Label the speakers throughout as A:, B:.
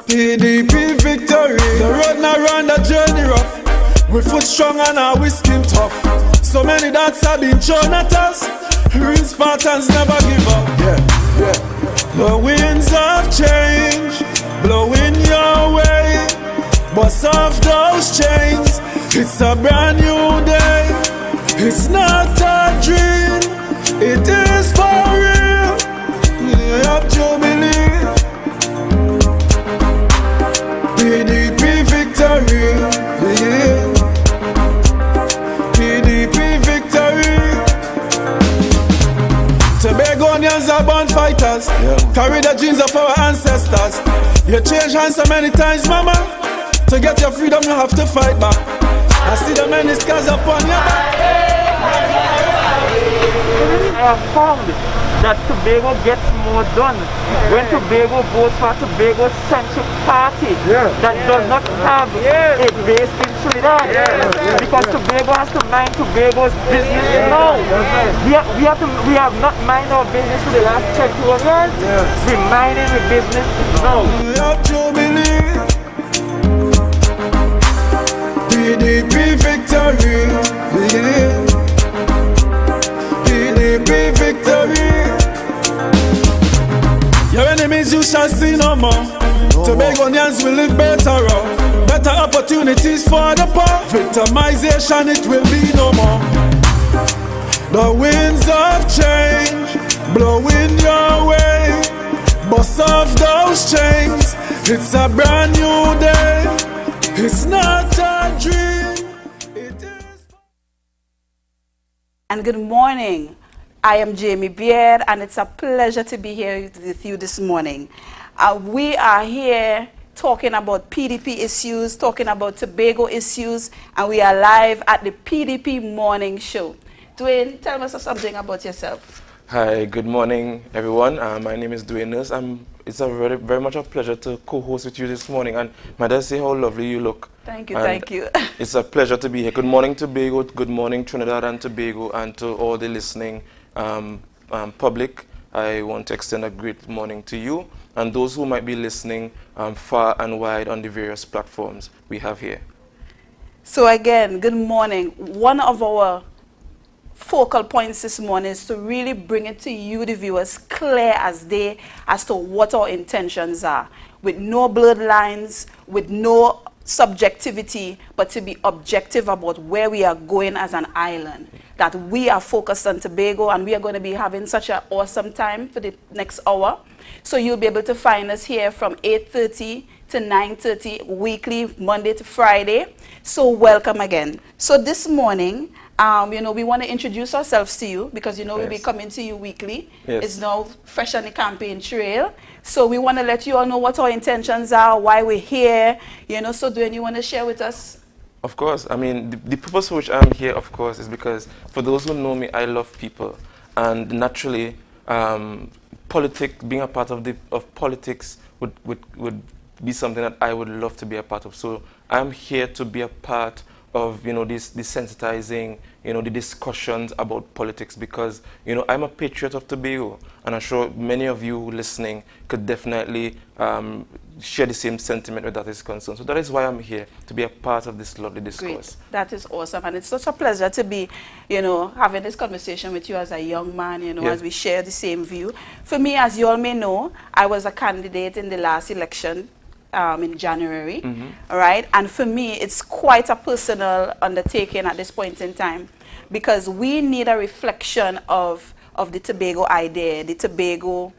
A: PDP victory. The road now run, the journey rough. We foot strong and our we skin tough. So many dots have been thrown at us. Real Spartans never give up. Yeah. The winds of change blowing your way. Bust off those chains. It's a brand new day. It's not a dream. It is for real. We have jubilee. PDP victory. Yeah. PDP victory. Tobagonians are born fighters. Carry the genes of our ancestors. You change hands so many times, mama. To get your freedom, you have to fight back. I see the many scars upon your back.
B: I have found that Tobago gets more done when Tobago goes for Tobago Centric Party that does not have a base in Trinidad. Because Tobago has to mind Tobago's business now. We have not mind our business for the last 21 years. We're minding the business now.
A: PDP victory, yeah. PDP victory. Your enemies you shall see no more. Tobagonians will live better off. Better opportunities for the poor. Victimization it will be no more. The winds of change blowing your way. Bust off those chains. It's a brand new day. It's not a dream. It is.
C: And good morning. I am Jamie Beard, and it's a pleasure to be here with you this morning. We are here talking about PDP issues, talking about Tobago issues, and we are live at the PDP Morning show. Dwayne, tell us something about yourself.
D: Hi, good morning, everyone. My name is Dwayne Nurse. It's a very much a pleasure to co-host with you this morning. And might I say how lovely you look.
C: Thank you, thank you.
D: It's a pleasure to be here. Good morning, Tobago. Good morning, Trinidad and Tobago, and to all the listening public. I want to extend a great morning to you and those who might be listening far and wide on the various platforms we have here.
C: So again, good morning. One of our focal points this morning is to really bring it to you, the viewers, clear as day as to what our intentions are, with no blurred lines, with no subjectivity, but to be objective about where we are going as an island, that we are focused on Tobago, and we are going to be having such an awesome time for the next hour. So you'll be able to find us here from 8:30 to 9:30 weekly, Monday to Friday. So welcome again. So this morning, we want to introduce ourselves to you because, we'll be coming to you weekly.
D: Yes.
C: It's now fresh on the campaign trail. So we want to let you all know what our intentions are, why we're here. So Dwayne, you want to share with us?
D: Of course. I mean, the purpose for which I'm here, of course, is because for those who know me, I love people. And naturally, being a part of politics would be something that I would love to be a part of. So I'm here to be a part of this desensitizing, the discussions about politics, because I'm a patriot of Tobago, and I'm sure many of you listening could definitely share the same sentiment where that is concerned. So that is why I'm here, to be a part of this lovely discourse.
C: Great. That is awesome, and it's such a pleasure to be having this conversation with you as a young man, as we share the same view. For me, as you all may know, I was a candidate in the last election in January, all right? And for me, it's quite a personal undertaking at this point in time, because we need a reflection of the Tobago idea, the Tobago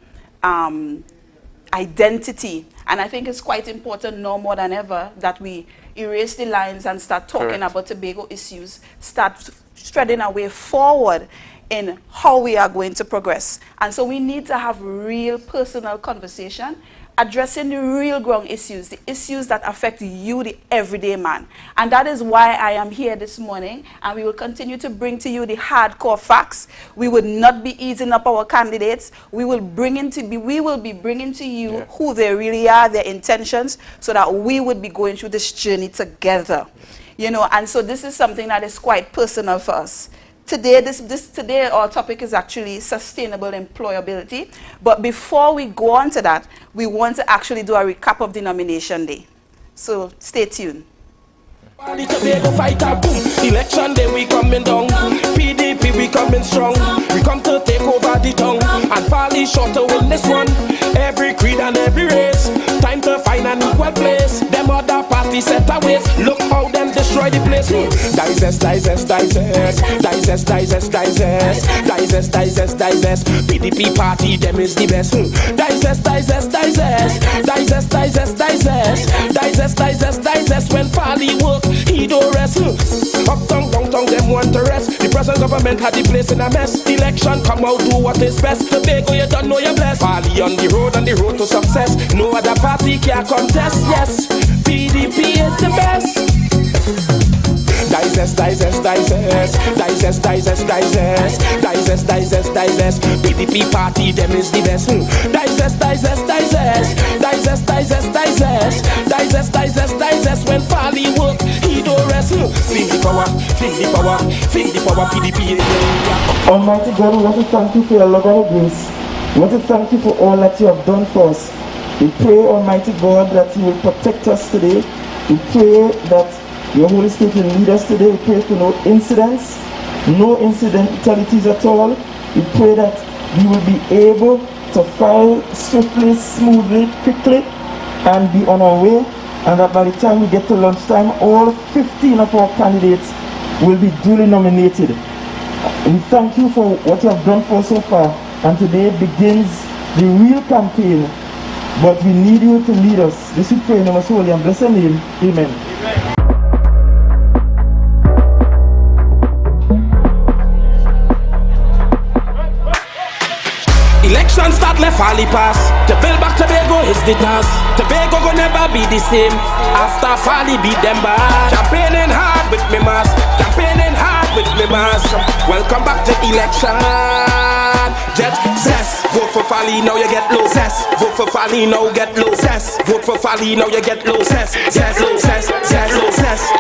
C: identity. And I think it's quite important now more than ever that we erase the lines and start talking about Tobago issues, start treading our way forward in how we are going to progress. And so we need to have real personal conversation, addressing the real ground issues, the issues that affect you, the everyday man. And that is why I am here this morning, and we will continue to bring to you the hardcore facts. We would not be easing up our candidates. We will be bringing to you who they really are, their intentions, so that we would be going through this journey together. And so this is something that is quite personal for us. Today our topic is actually sustainable employability. But before we go on to that, we want to actually do a recap of the nomination day. So stay tuned.
E: Election day we coming down. PDP we coming strong. We come to take over the tongue and Fally sure to win this one. Every creed and every race, time to find an equal place. Them other parties set away. Look how them destroy the place. Digest. PDP party them is the best. Digest. When Fally work, he don't rest. Uptown, downtown, them want to rest. The present government had the place in a mess. Election come out, do what is best. Tobago, you don't know you're blessed. Fally on the road to success. No other party can contest. Yes, PDP is the best. Digest. PDP party, them is the best. Digest. When Fally work, he don't rest. Feel the power, PDP.
F: Almighty God, we want to thank you for your love and grace. We want to thank you for all that you have done for us. We pray, Almighty God, that you will protect us today. We pray that your Holy Spirit will lead us today. We pray for no incidents, no incidentalities at all. We pray that we will be able to file swiftly, smoothly, quickly, and be on our way. And that by the time we get to lunchtime, all 15 of our candidates will be duly nominated. We thank you for what you have done for us so far. And today begins the real campaign. But we need you to lead us. This we pray in your most holy and blessed name. Amen.
E: Election start, let Fally pass. To build back Tobago is the task. Tobago gon' never be the same after Fally beat them bad. Campaigning hard with me mass. Welcome back to election. Jet zest. Vote for Fally, now you get low. Zest. Vote for Fally, now get low. Zest. Vote for Fally, now you get low. Zest.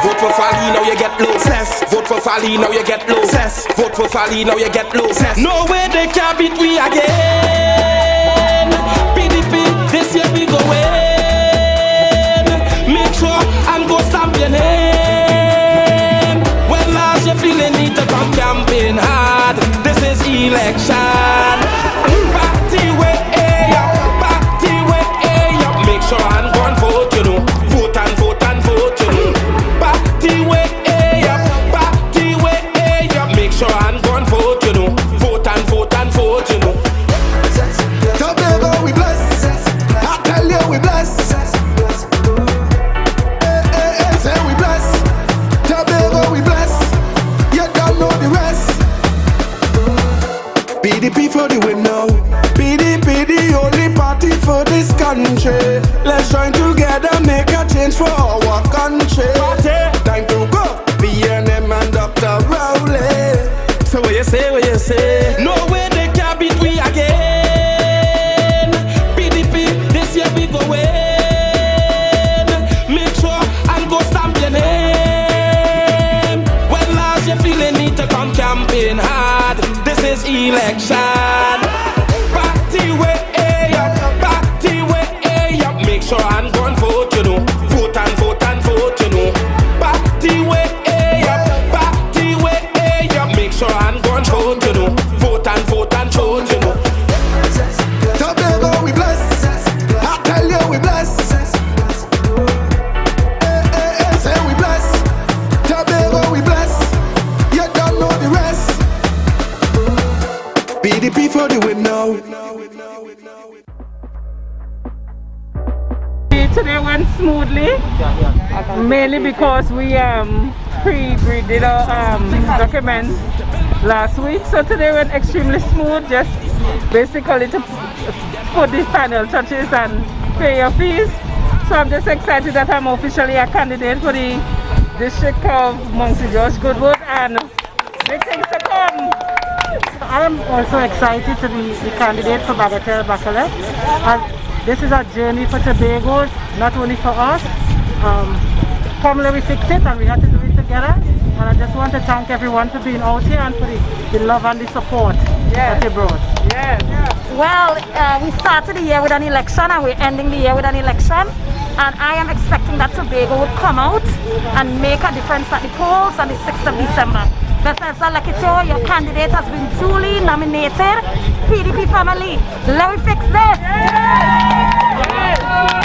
E: Vote for Fally, now you get low. Zest. Vote for Fally, now you get low. Zest. Vote for Fally, now you get low. Zest. No way they can beat we again. PDP, this year we go win. Make sure and go stamp your name. When last you feeling need to come campaign hard. This is election. Party way up. Make sure and go and vote, you know. Vote, you know. Party way up. Make sure and go and vote, you know. Vote, you know.
A: Tobago we bless. I tell you we bless. Say we bless. Tobago we bless. You don't know the rest. PDP for the win now. PDP the only party for this country. Let's join together, make a change for our country. Time to go. BNM and Dr. Rowley.
E: So what you say? No way they can beat we again. PDP, this year we go win. Make sure and go stamp your name. When last you feeling need to come campaign hard. This is election. Party way up. Make sure and go and vote, you know. Vote, you know. Party way up. Make sure and go and vote, you know. Vote, you know.
A: Tobago we bless. I tell you we bless. Say we bless. Tobago we bless. You don't know the rest. PDP for the win now.
B: Today went smoothly, mainly because we pre-graded our documents last week. So today went extremely smooth, just basically to put the final touches and pay your fees. So I'm just excited that I'm officially a candidate for the District of Muncie George Goodwood and big things to come.
G: I'm also excited to be the candidate for Bagatelle Bacalet. This is a journey for Tobago, not only for us. Formally we fixed it and we had to do it together. together. And I just want to thank everyone for being out here and for the love and the support that they brought.
H: Well, we started the year with an election and we're ending the year with an election. And I am expecting that Tobago would come out and make a difference at the polls on the 6th of December. Bethesda Lekito, your candidate has been duly nominated. PDP family, let me fix this!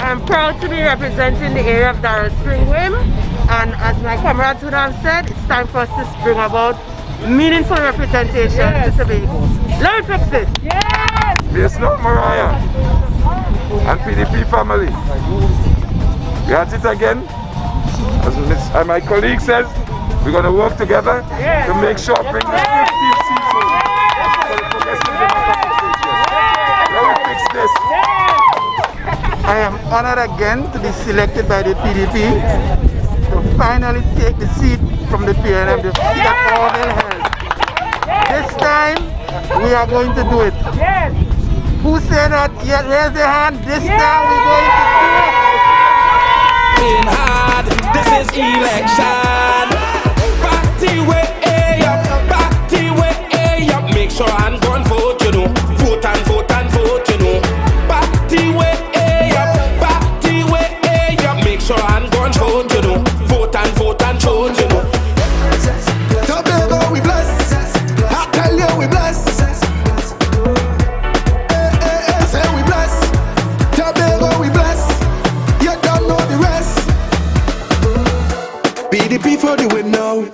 B: I'm proud to be representing the area of Darrell Springwim, and as my comrades would have said, it's time for us to bring about meaningful representation to Tobago. Let me fix this!
I: Yes, no, Mariah and PDP family. We at it again. As my colleague says, we're going to work together to make sure bring the 15 seats home for the Progressive Democratic Party. Let me fix this.
J: I am honored again to be selected by the PDP to finally take the seat from the PNM, the seat that all they held. This time, we are going to do it. Who said not yet? Raise their hand. This time, we're going to do it.
E: Hard. This is election. Party way up, party way up. Make sure I'm going vote, you know. Vote and vote and vote, you know. Party way up, make sure I'm going vote, you know. Vote and vote and vote, you know.
K: Tobago we bless, I tell you we bless. Say we bless, Tobago we bless. You don't know the rest. PDP for the win now.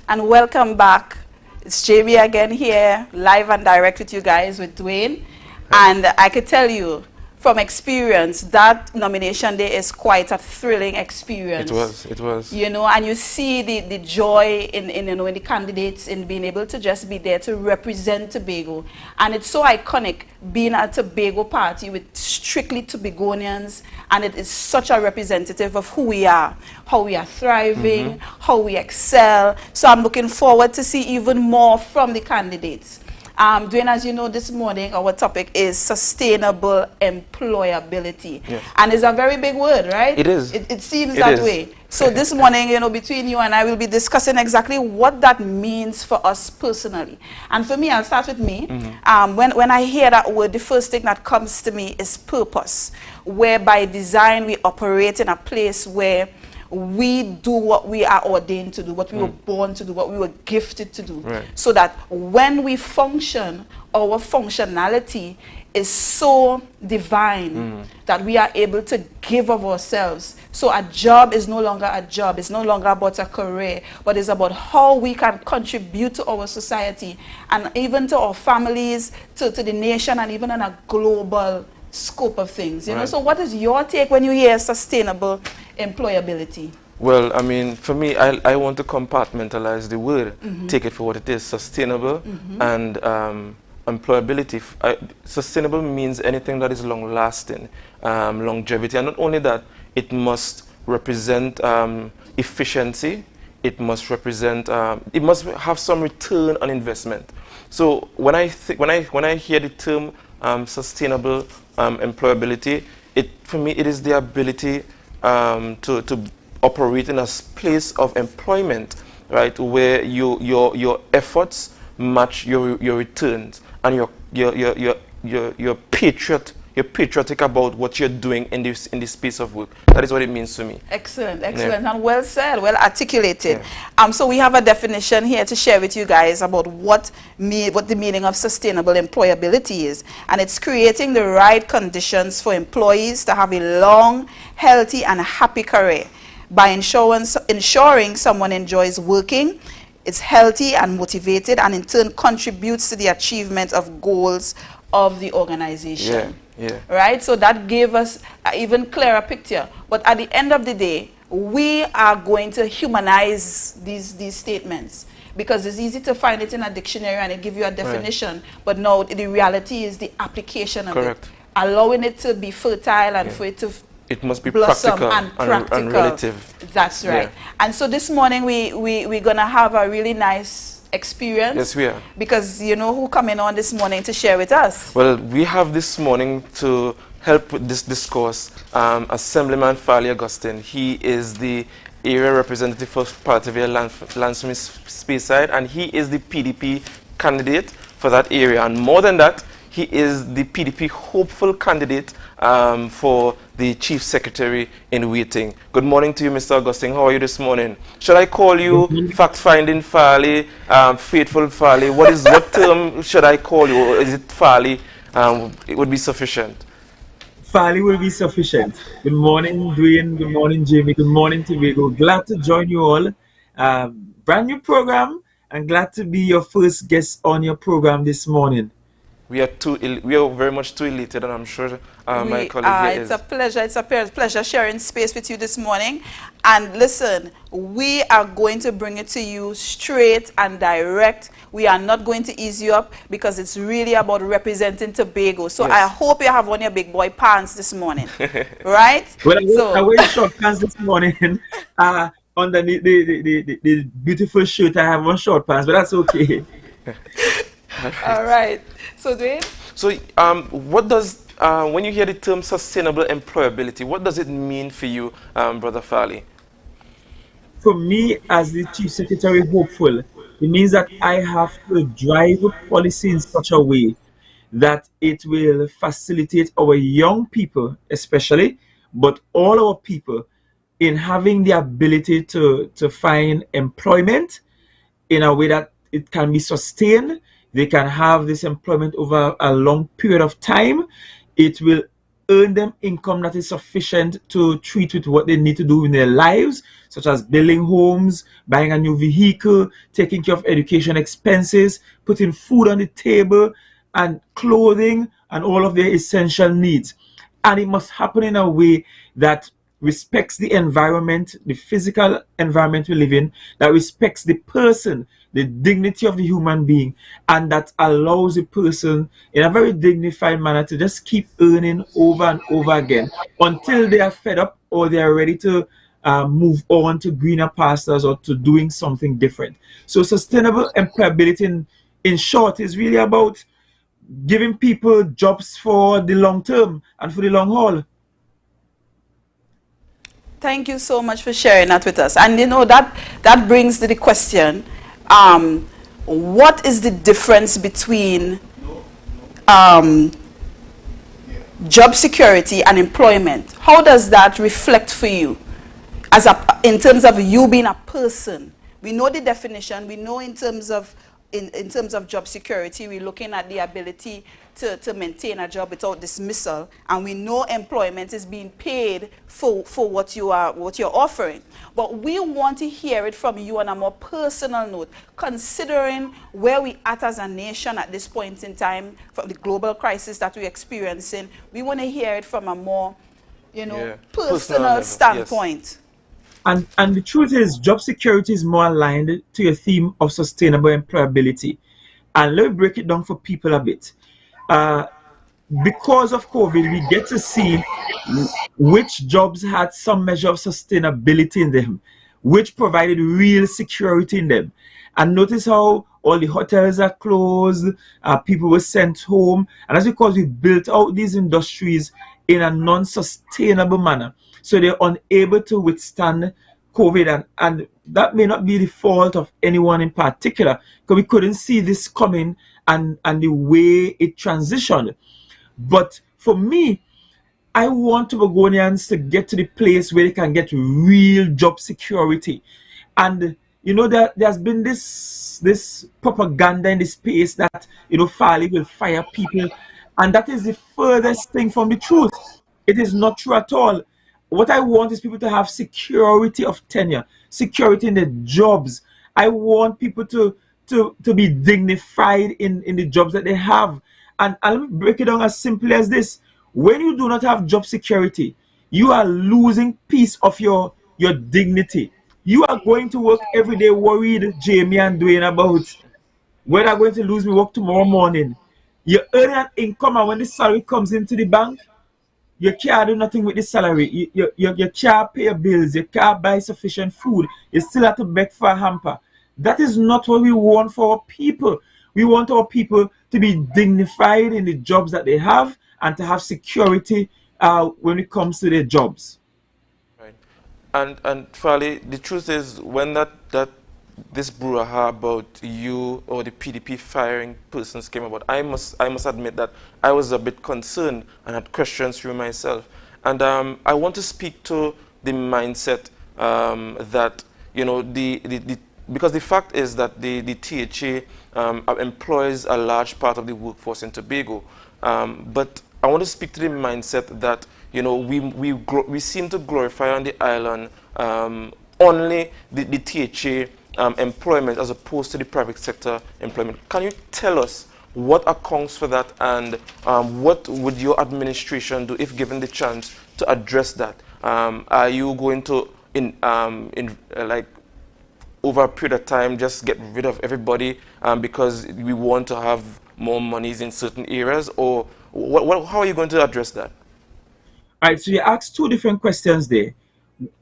C: And welcome back. It's Jamie again here, live and direct with you guys, with Dwayne. And I could tell you, from experience, that nomination day is quite a thrilling experience.
D: It was.
C: You know, and you see the joy in the candidates in being able to just be there to represent Tobago. And it's so iconic being a Tobago party with strictly Tobagonians, and it is such a representative of who we are, how we are thriving, how we excel. So I'm looking forward to see even more from the candidates. Dwayne, as you know, this morning our topic is sustainable employability.
D: Yes.
C: And it's a very big word, right?
D: It is.
C: It seems that way. So this morning, you know, between you and I, will be discussing exactly what that means for us personally. And for me, I'll start with me. When I hear that word, the first thing that comes to me is purpose, where by design we operate in a place where we do what we are ordained to do, what we were born to do, what we were gifted to do.
D: Right.
C: So that when we function, our functionality is so divine that we are able to give of ourselves. So a job is no longer a job. It's no longer about a career, but it's about how we can contribute to our society and even to our families, to the nation, and even on a global scope of things. You know, so what is your take when you hear sustainable employability?
D: Well, I mean, for me, I want to compartmentalize the word, take it for what it is, sustainable and employability. Sustainable means anything that is long-lasting, longevity, and not only that, it must represent efficiency, it must represent, it must have some return on investment. So when I hear the term sustainable employability, for me it is the ability to operate in a place of employment, right, where your efforts match your returns, and you're patriotic about what you're doing in this space of work. That is what it means to me.
C: Excellent, excellent, and well said, well articulated. So we have a definition here to share with you guys about what the meaning of sustainable employability is, and it's creating the right conditions for employees to have a long, healthy, and happy career by ensuring someone enjoys working, is healthy and motivated, and in turn contributes to the achievement of goals of the organization. Right? So that gave us an even clearer picture. But at the end of the day, we are going to humanize these statements, because it's easy to find it in a dictionary and it gives you a definition. But no, the reality is the application of it. Allowing it to be fertile and for it to
D: must be
C: blossom
D: practical and relative.
C: That's right. And so this morning we're going to have a really nice experience.
D: Yes, we are.
C: Because you know who coming on this morning to share with us?
D: Well, we have this morning to help with this discourse Assemblyman Farley Augustine. He is the area representative for Partiville Lansome Speyside, and he is the PDP candidate for that area. And more than that, he is the PDP hopeful candidate for the Chief Secretary in waiting. Good morning to you, Mr. Augustine. How are you this morning? Should I call you fact-finding Farley, faithful Farley? What term should I call you? Or is it Farley? It would be sufficient.
L: Farley will be sufficient. Good morning, Dwayne. Good morning, Jamie. Good morning, Tobago. Glad to join you all. Brand new program, and glad to be your first guest on your program this morning.
D: We are very much too elated, and I'm sure my colleague here is.
C: It's a pleasure sharing space with you this morning. And listen, we are going to bring it to you straight and direct. We are not going to ease you up because it's really about representing Tobago. So yes. I hope you have on your big boy pants this morning, right?
L: Well, I wear short pants this morning. Underneath the beautiful shirt, I have on short pants, but that's okay.
C: All right. So, Dwayne?
D: So, what does, when you hear the term sustainable employability, what does it mean for you, Brother Farley?
L: For me, as the Chief Secretary hopeful, it means that I have to drive policy in such a way that it will facilitate our young people, especially, but all our people, in having the ability to find employment in a way that it can be sustained. They can have this employment over a long period of time. It will earn them income that is sufficient to treat with what they need to do in their lives, such as building homes, buying a new vehicle, taking care of education expenses, putting food on the table, and clothing, and all of their essential needs. And it must happen in a way that respects the environment, the physical environment we live in, that respects the person, the dignity of the human being, and that allows the person in a very dignified manner to just keep earning over and over again until they are fed up or they are ready to move on to greener pastures or to doing something different. So sustainable employability in short is really about giving people jobs for the long term and for the long haul.
C: Thank you so much for sharing that with us. And you know, that brings to the question, what is the difference between job security and employment? How does that reflect for you in terms of you being a person? We know the definition. We know in terms of job security, we're looking at the ability to maintain a job without dismissal, and we know employment is being paid for what you're offering. But we want to hear it from you on a more personal note, considering where we at as a nation at this point in time, from the global crisis that we're experiencing. We want to hear it from a more, personal standpoint.
L: Yes. And the truth is, job security is more aligned to your theme of sustainable employability. And let me break it down for people a bit. Because of COVID, we get to see which jobs had some measure of sustainability in them, which provided real security in them. And notice how all the hotels are closed, people were sent home. And that's because we built out these industries in a non-sustainable manner. So they're unable to withstand COVID, and that may not be the fault of anyone in particular, because we couldn't see this coming and the way it transitioned. But for me, I want Tobagonians to get to the place where they can get real job security. And you know, there's been this propaganda in the space that, Farley will fire people, and that is the furthest thing from the truth. It is not true at all. What I want is people to have security of tenure, security in their jobs. I want people to be dignified in the jobs that they have. And I'll break it down as simply as this. When you do not have job security, you are losing piece of your dignity. You are going to work every day worried, Jamie and Dwayne, about whether I'm going to lose my work tomorrow morning. You're earning an income, and when the salary comes into the bank, you can't do nothing with the salary. You can't pay your bills. You can't buy sufficient food. You still have to beg for a hamper. That is not what we want for our people. We want our people to be dignified in the jobs that they have and to have security when it comes to their jobs.
D: Right. And Farley, the truth is, when this brouhaha about you or the PDP firing persons came about, I must admit that I was a bit concerned and had questions for myself. And I want to speak to the mindset that, you know, because the fact is that the THA employs a large part of the workforce in Tobago. But I want to speak to the mindset that, you know, we seem to glorify on the island only the THA employment as opposed to the private sector employment. Can you tell us what accounts for that, and what would your administration do if given the chance to address that? Are you going to, like, over a period of time, just get rid of everybody because we want to have more monies in certain areas, or how are you going to address that?
L: All right, so you asked two different questions there.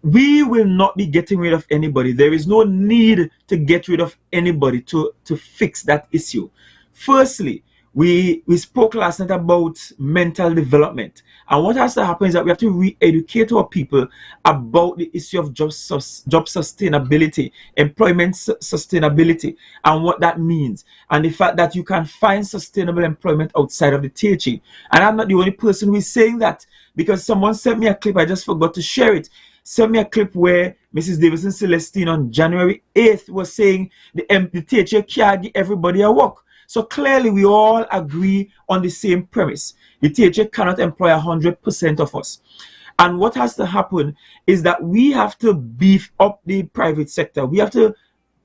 L: We will not be getting rid of anybody. There is no need to get rid of anybody to fix that issue. Firstly, we spoke last night about mental development. And what has to happen is that we have to re-educate our people about the issue of job sustainability, employment sustainability, and what that means. And the fact that you can find sustainable employment outside of the THE. And I'm not the only person who is saying that, because someone sent me a clip, I just forgot to share it. Sent me a clip where Mrs. Davison Celestine on January 8th was saying the THA can't give everybody a work. So clearly we all agree on the same premise. The THA cannot employ 100% of us. And what has to happen is that we have to beef up the private sector. We have to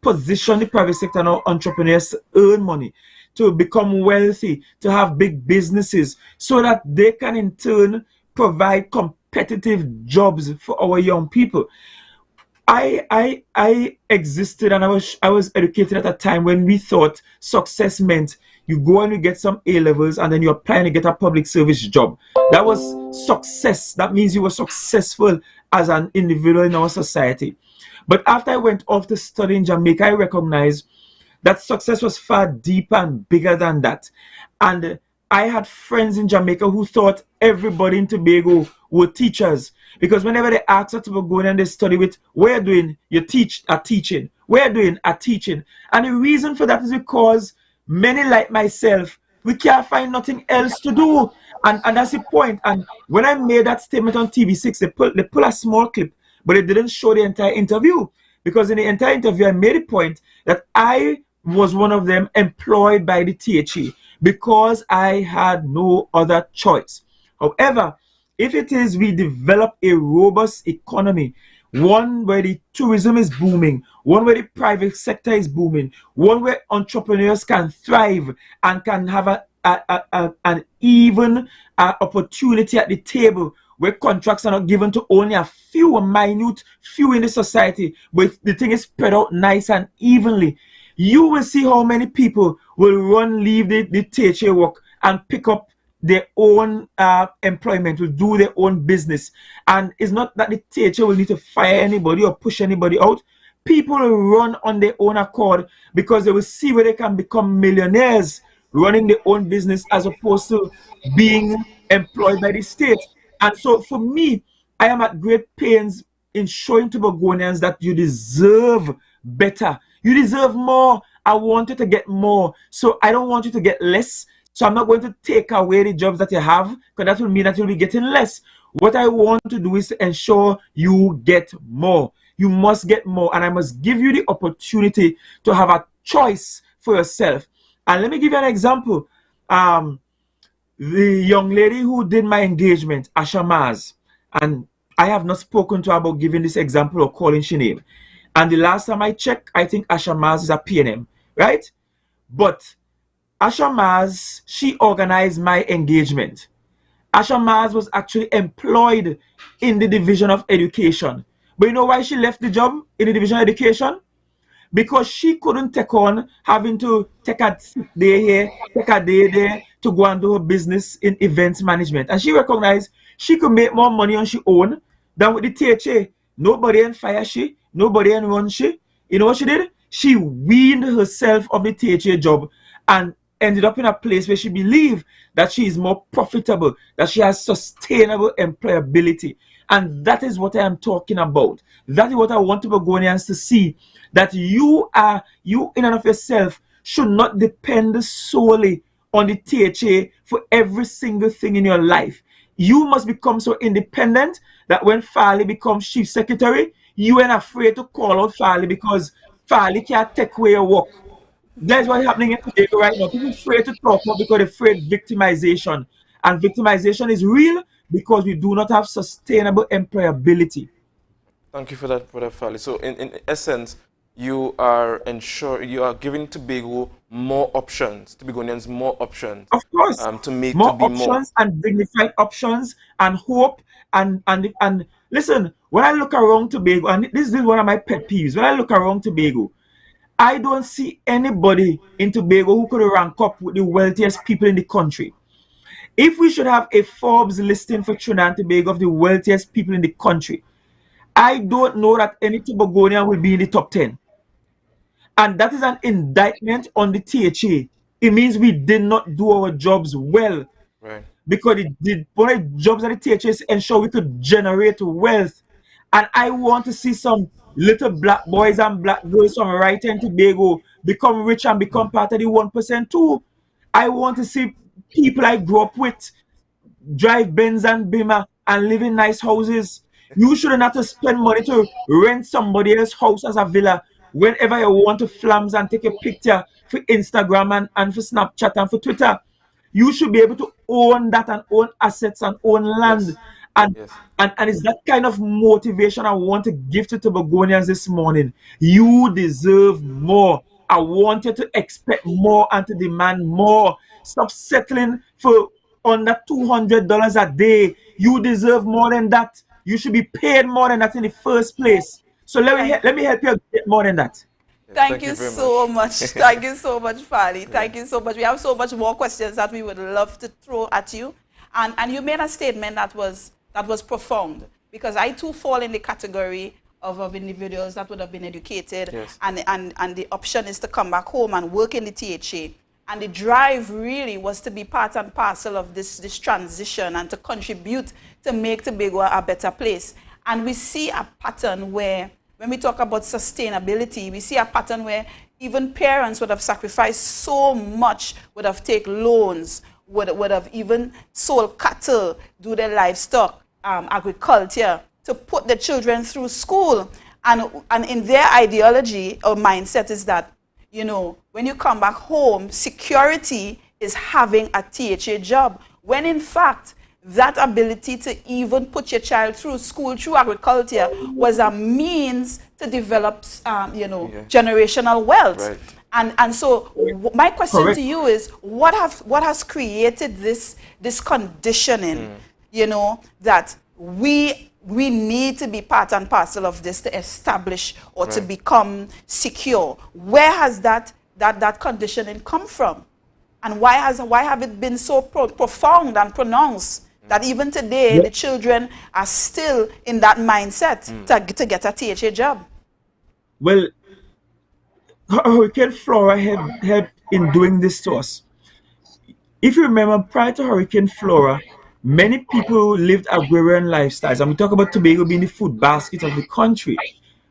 L: position the private sector and our entrepreneurs to earn money, to become wealthy, to have big businesses, so that they can in turn provide competitive jobs for our young people. I existed and I was educated at a time when we thought success meant you go and you get some A-levels and then you apply and you get a public service job. That was success. That means you were successful as an individual in our society. But after I went off to study in Jamaica, I recognized that success was far deeper and bigger than that. And I had friends in Jamaica who thought everybody in Tobago were teachers, because whenever they asked us to go in and they study with, we're doing, you teach a teaching, we're doing a teaching. And the reason for that is because many like myself, we can't find nothing else to do. And that's the point. And when I made that statement on TV6, they pull a small clip, but it didn't show the entire interview. Because in the entire interview, I made a point that I was one of them employed by the THE because I had no other choice. However, if it is we develop a robust economy, one where the tourism is booming, one where the private sector is booming, one where entrepreneurs can thrive and can have an even opportunity at the table, where contracts are not given to only a few, a minute few in the society, but the thing is spread out nice and evenly, you will see how many people will leave the THA work and pick up their own employment, will do their own business. And it's not that the THA will need to fire anybody or push anybody out. People will run on their own accord because they will see where they can become millionaires running their own business as opposed to being employed by the state. And so for me, I am at great pains in showing Tobagonians that you deserve better. You deserve more. I want you to get more. So I don't want you to get less. So I'm not going to take away the jobs that you have, because that will mean that you'll be getting less. What I want to do is to ensure you get more. You must get more. And I must give you the opportunity to have a choice for yourself. And let me give you an example. The young lady who did my engagement, Asha Maz, and I have not spoken to her about giving this example or calling she name. And the last time I checked, I think Asha Maz is a PNM, right? But Asha Maz, she organized my engagement. Asha Maz was actually employed in the Division of Education. But you know why she left the job in the Division of Education? Because she couldn't take on having to take a day here, take a day there to go and do her business in events management. And she recognized she could make more money on she own than with the THA. Nobody can fire she, nobody can run she. You know what she did? She weaned herself of the THA job and ended up in a place where she believed that she is more profitable, that she has sustainable employability. And that is what I am talking about. That is what I want Tobagonians to see, that you in and of yourself should not depend solely on the THA for every single thing in your life. You must become so independent that when Farley becomes chief secretary, you ain't afraid to call out Farley because Farley can't take away your work. That's what's happening in Tobago right now. People are afraid to talk about because they're afraid victimization. And victimization is real because we do not have sustainable employability.
D: Thank you for that, Farley. So in essence, you are giving Tobago more options, Tobagonians more options.
L: Of course,
D: to make
L: more
D: to be
L: options and dignified options and hope and listen. When I look around Tobago, and this is one of my pet peeves. When I look around Tobago, I don't see anybody in Tobago who could rank up with the wealthiest people in the country. If we should have a Forbes listing for Trinidad and Tobago of the wealthiest people in the country, I don't know that any Tobagonian will be in the top 10. And that is an indictment on the THA. It means we did not do our jobs well.
D: Right.
L: Because one of the jobs at the THA is ensure we could generate wealth. And I want to see some little black boys and black girls from right hand Tobago become rich and become part of the 1% too. I want to see people I grew up with drive Benz and Beamer and live in nice houses. You shouldn't have to spend money to rent somebody else's house as a villa whenever you want to flams and take a picture for Instagram and for Snapchat and for Twitter. You should be able to own that and own assets and own land.
D: Yes.
L: And,
D: Yes.
L: and it's that kind of motivation I want to give to Tobagonians this morning. You deserve more. I want you to expect more and to demand more. Stop settling for under $200 a day. You deserve more than that. You should be paid more than that in the first place. So let me help you get more than that.
C: Thank you
D: very
C: so much. Thank you so much, Farley. Thank you so much. We have so much more questions that we would love to throw at you. And you made a statement that was profound, because I too fall in the category of individuals that would have been educated,
D: yes,
C: and the option is to come back home and work in the THA. And the drive really was to be part and parcel of this transition and to contribute to make Tobago a better place. And we see a pattern where, when we talk about sustainability, we see a pattern where even parents would have sacrificed so much, would have taken loans, would have even sold cattle, do their livestock, agriculture, to put the children through school. And in their ideology or mindset is that, you know, when you come back home, security is having a THA job. When in fact, that ability to even put your child through school, through agriculture, was a means to develop, generational wealth.
D: Right.
C: And so my question
L: Correct.
C: to you is, what has created this conditioning, that we need to be part and parcel of this to establish or to become secure? Where has that conditioning come from? And why have it been so profound and pronounced that even today the children are still in that mindset to get a THA job?
L: Well, Hurricane Flora helped in doing this to us. If you remember, prior to Hurricane Flora, many people lived agrarian lifestyles, and we talk about Tobago being the food basket of the country.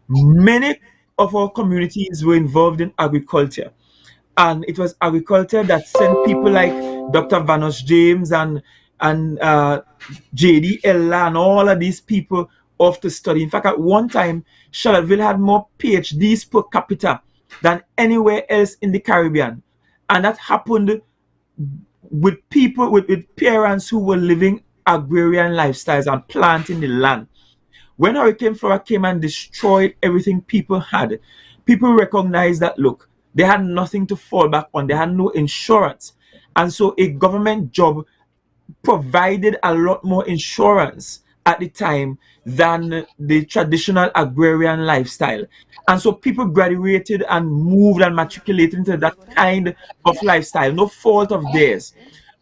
L: Many of our communities were involved in agriculture, and it was agriculture that sent people like Dr. Vanos James and J.D. Ella and all of these people off to study. In fact, at one time, Charlottesville had more PhDs per capita than anywhere else in the Caribbean. And that happened with people, with parents who were living agrarian lifestyles and planting the land. When Hurricane Flora came and destroyed everything people had, people recognized that, look, they had nothing to fall back on. They had no insurance. And so a government job provided a lot more insurance at the time than the traditional agrarian lifestyle. And so people graduated and moved and matriculated into that kind of lifestyle, no fault of theirs.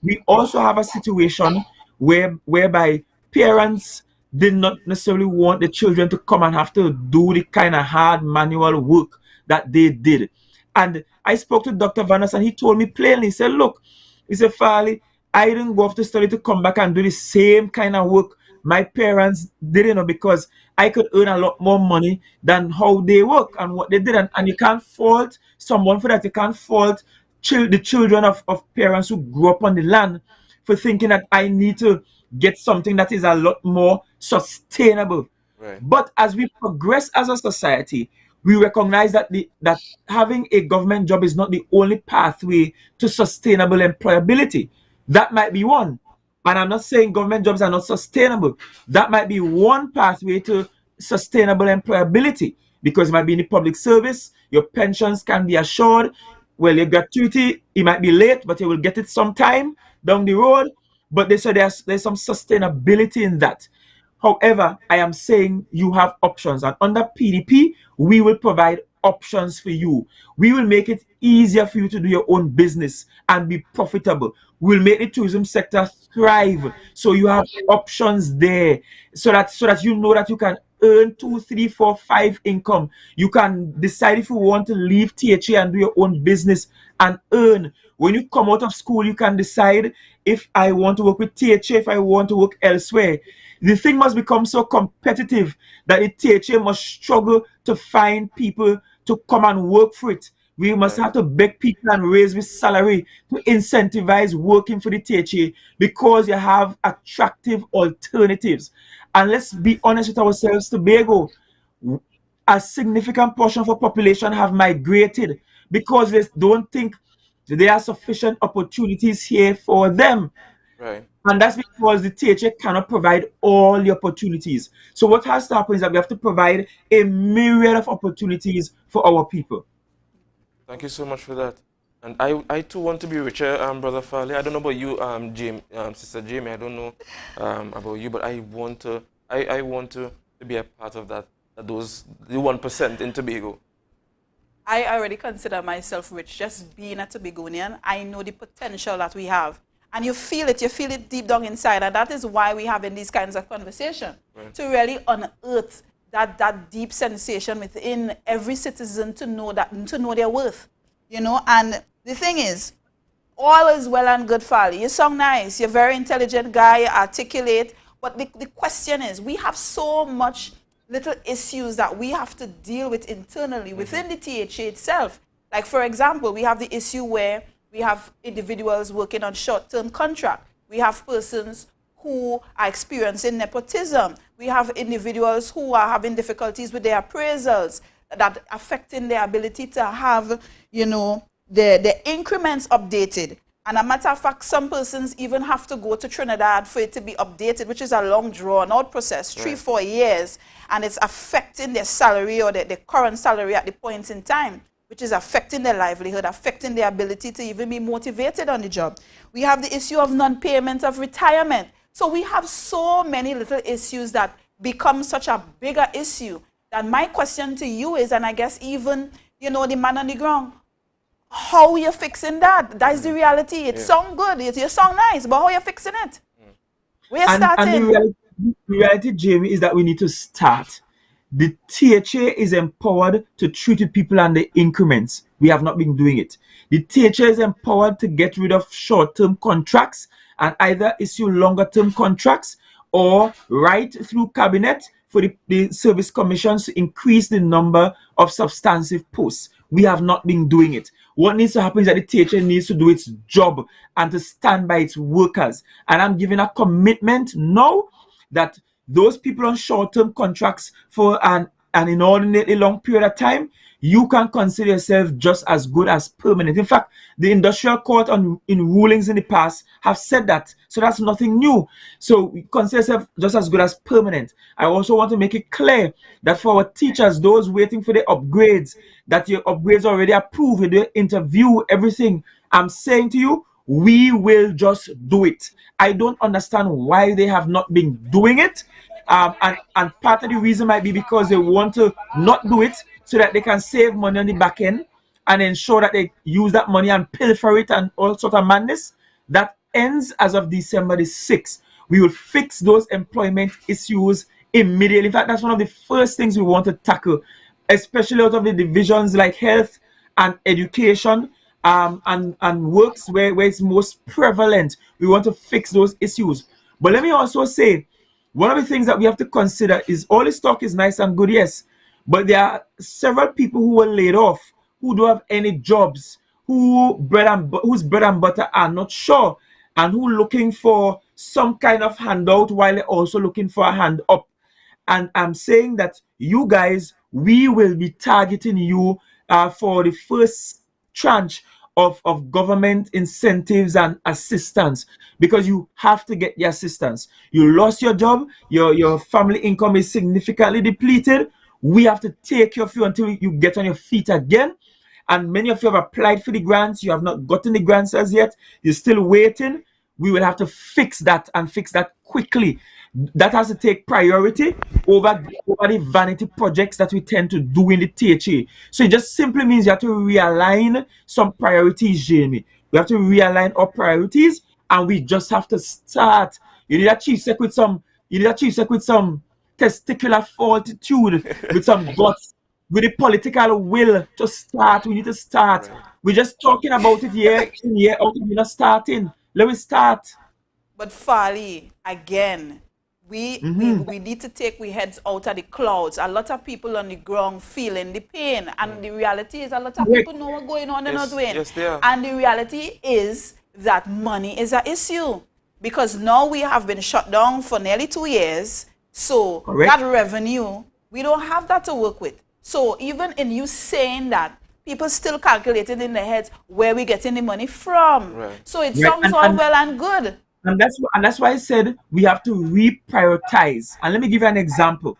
L: We also have a situation whereby parents did not necessarily want the children to come and have to do the kind of hard manual work that they did. And I spoke to Dr. Vanas and he told me plainly, he said, look, he said, Farley, I didn't go off to study to come back and do the same kind of work my parents did, because I could earn a lot more money than how they work and what they did. And you can't fault someone for that. You can't fault the children of parents who grew up on the land for thinking that I need to get something that is a lot more sustainable.
D: Right.
L: But as we progress as a society, we recognize that that having a government job is not the only pathway to sustainable employability. That might be one. And I'm not saying government jobs are not sustainable. That might be one pathway to sustainable employability, because it might be in the public service, your pensions can be assured. Well, your gratuity, it might be late, but you will get it sometime down the road. But they say there's some sustainability in that. However, I am saying you have options, and under PDP, we will provide options for you. We will make it easier for you to do your own business and be profitable. We'll make the tourism sector thrive, so you have options there, so that you know that you can earn 2, 3, 4, 5 income. You can decide if you want to leave THA and do your own business and earn. When you come out of school, you can decide if I want to work with THA, if I want to work elsewhere. The thing must become so competitive that the THA must struggle to find people to come and work for it. We must have to beg people and raise the salary to incentivize working for the THA, because you have attractive alternatives. And let's be honest with ourselves, Tobago, a significant portion of our population have migrated because they don't think there are sufficient opportunities here for them.
D: Right.
L: And that's because the THA cannot provide all the opportunities. So what has to happen is that we have to provide a myriad of opportunities for our people.
D: Thank you so much for that. And I too want to be richer, Brother Farley. I don't know about you, Sister Jamie. I don't know about you, but I want to be a part of that. The 1% in Tobago.
C: I already consider myself rich. Just being a Tobagonian, I know the potential that we have. And you feel it deep down inside. And that is why we're having these kinds of conversations, right, to really unearth that deep sensation within every citizen to know their worth. And the thing is, all is well and good, Farley. You sound nice. You're a very intelligent guy, you articulate. But the question is, we have so much little issues that we have to deal with internally within the THA itself. Like, for example, we have the issue where we have individuals working on short-term contract. We have persons who are experiencing nepotism. We have individuals who are having difficulties with their appraisals that affecting their ability to have, the increments updated. And a matter of fact, some persons even have to go to Trinidad for it to be updated, which is a long drawn-out process, 3-4 years, and it's affecting their salary or their current salary at the point in time, which is affecting their livelihood, affecting their ability to even be motivated on the job. We have the issue of non-payment of retirement. So we have so many little issues that become such a bigger issue. And my question to you is, and I guess even, the man on the ground, how are you fixing that? That's the reality. It sounds good. You sound nice, but how are you fixing it? We're starting.
L: And the reality, Jamie, is that we need to start. The THA is empowered to treat the people and the increments. We have not been doing it. The THA is empowered to get rid of short-term contracts and either issue longer-term contracts or write through cabinet for the service commissions to increase the number of substantive posts. We have not been doing it. What needs to happen is that the THA needs to do its job and to stand by its workers. And I'm giving a commitment now that those people on short-term contracts for an inordinately long period of time, you can consider yourself just as good as permanent. In fact, the industrial court in rulings in the past have said that. So that's nothing new. So we consider yourself just as good as permanent. I also want to make it clear that for our teachers, those waiting for the upgrades, that your upgrades are already approved, you do interview, everything. I'm saying to you, we will just do it. I don't understand why they have not been doing it. And part of the reason might be because they want to not do it so that they can save money on the back end and ensure that they use that money and pilfer it and all sort of madness. That ends as of December the 6th. We will fix those employment issues immediately. In fact, that's one of the first things we want to tackle especially out of the divisions like health and education, and works where it's most prevalent. We want to fix those issues. But let me also say, one of the things that we have to consider is all this talk is nice and good, yes, but there are several people who were laid off, who don't have any jobs, whose bread and butter are not sure, and who looking for some kind of handout while they're also looking for a hand up. And I'm saying that you guys, we will be targeting you for the first tranche of government incentives and assistance, because you have to get the assistance. You lost your job, your family income is significantly depleted. We have to take care of you until you get on your feet again. And many of you have applied for the grants. You have not gotten the grants as yet. You're still waiting. We will have to fix that, and fix that quickly. That has to take priority over the vanity projects that we tend to do in the THA. So it just simply means you have to realign some priorities, Jamie. We have to realign our priorities, and we just have to start. You need a chief sec with some testicular fortitude, with some guts, with the political will to start. We need to start. We're just talking about it year in, year out. We're not starting. Let me start.
C: But Farley, again, we need to take we heads out of the clouds. A lot of people on the ground feeling the pain. And the reality is a lot of people know what's going on, they're not doing.
D: Yes, they are.
C: And the reality is that money is an issue. Because now we have been shut down for nearly 2 years. So that revenue, we don't have that to work with. So even in you saying that, people still calculating in their heads where we getting the money from. So it sounds all well and good.
L: And that's why I said we have to reprioritize. And let me give you an example.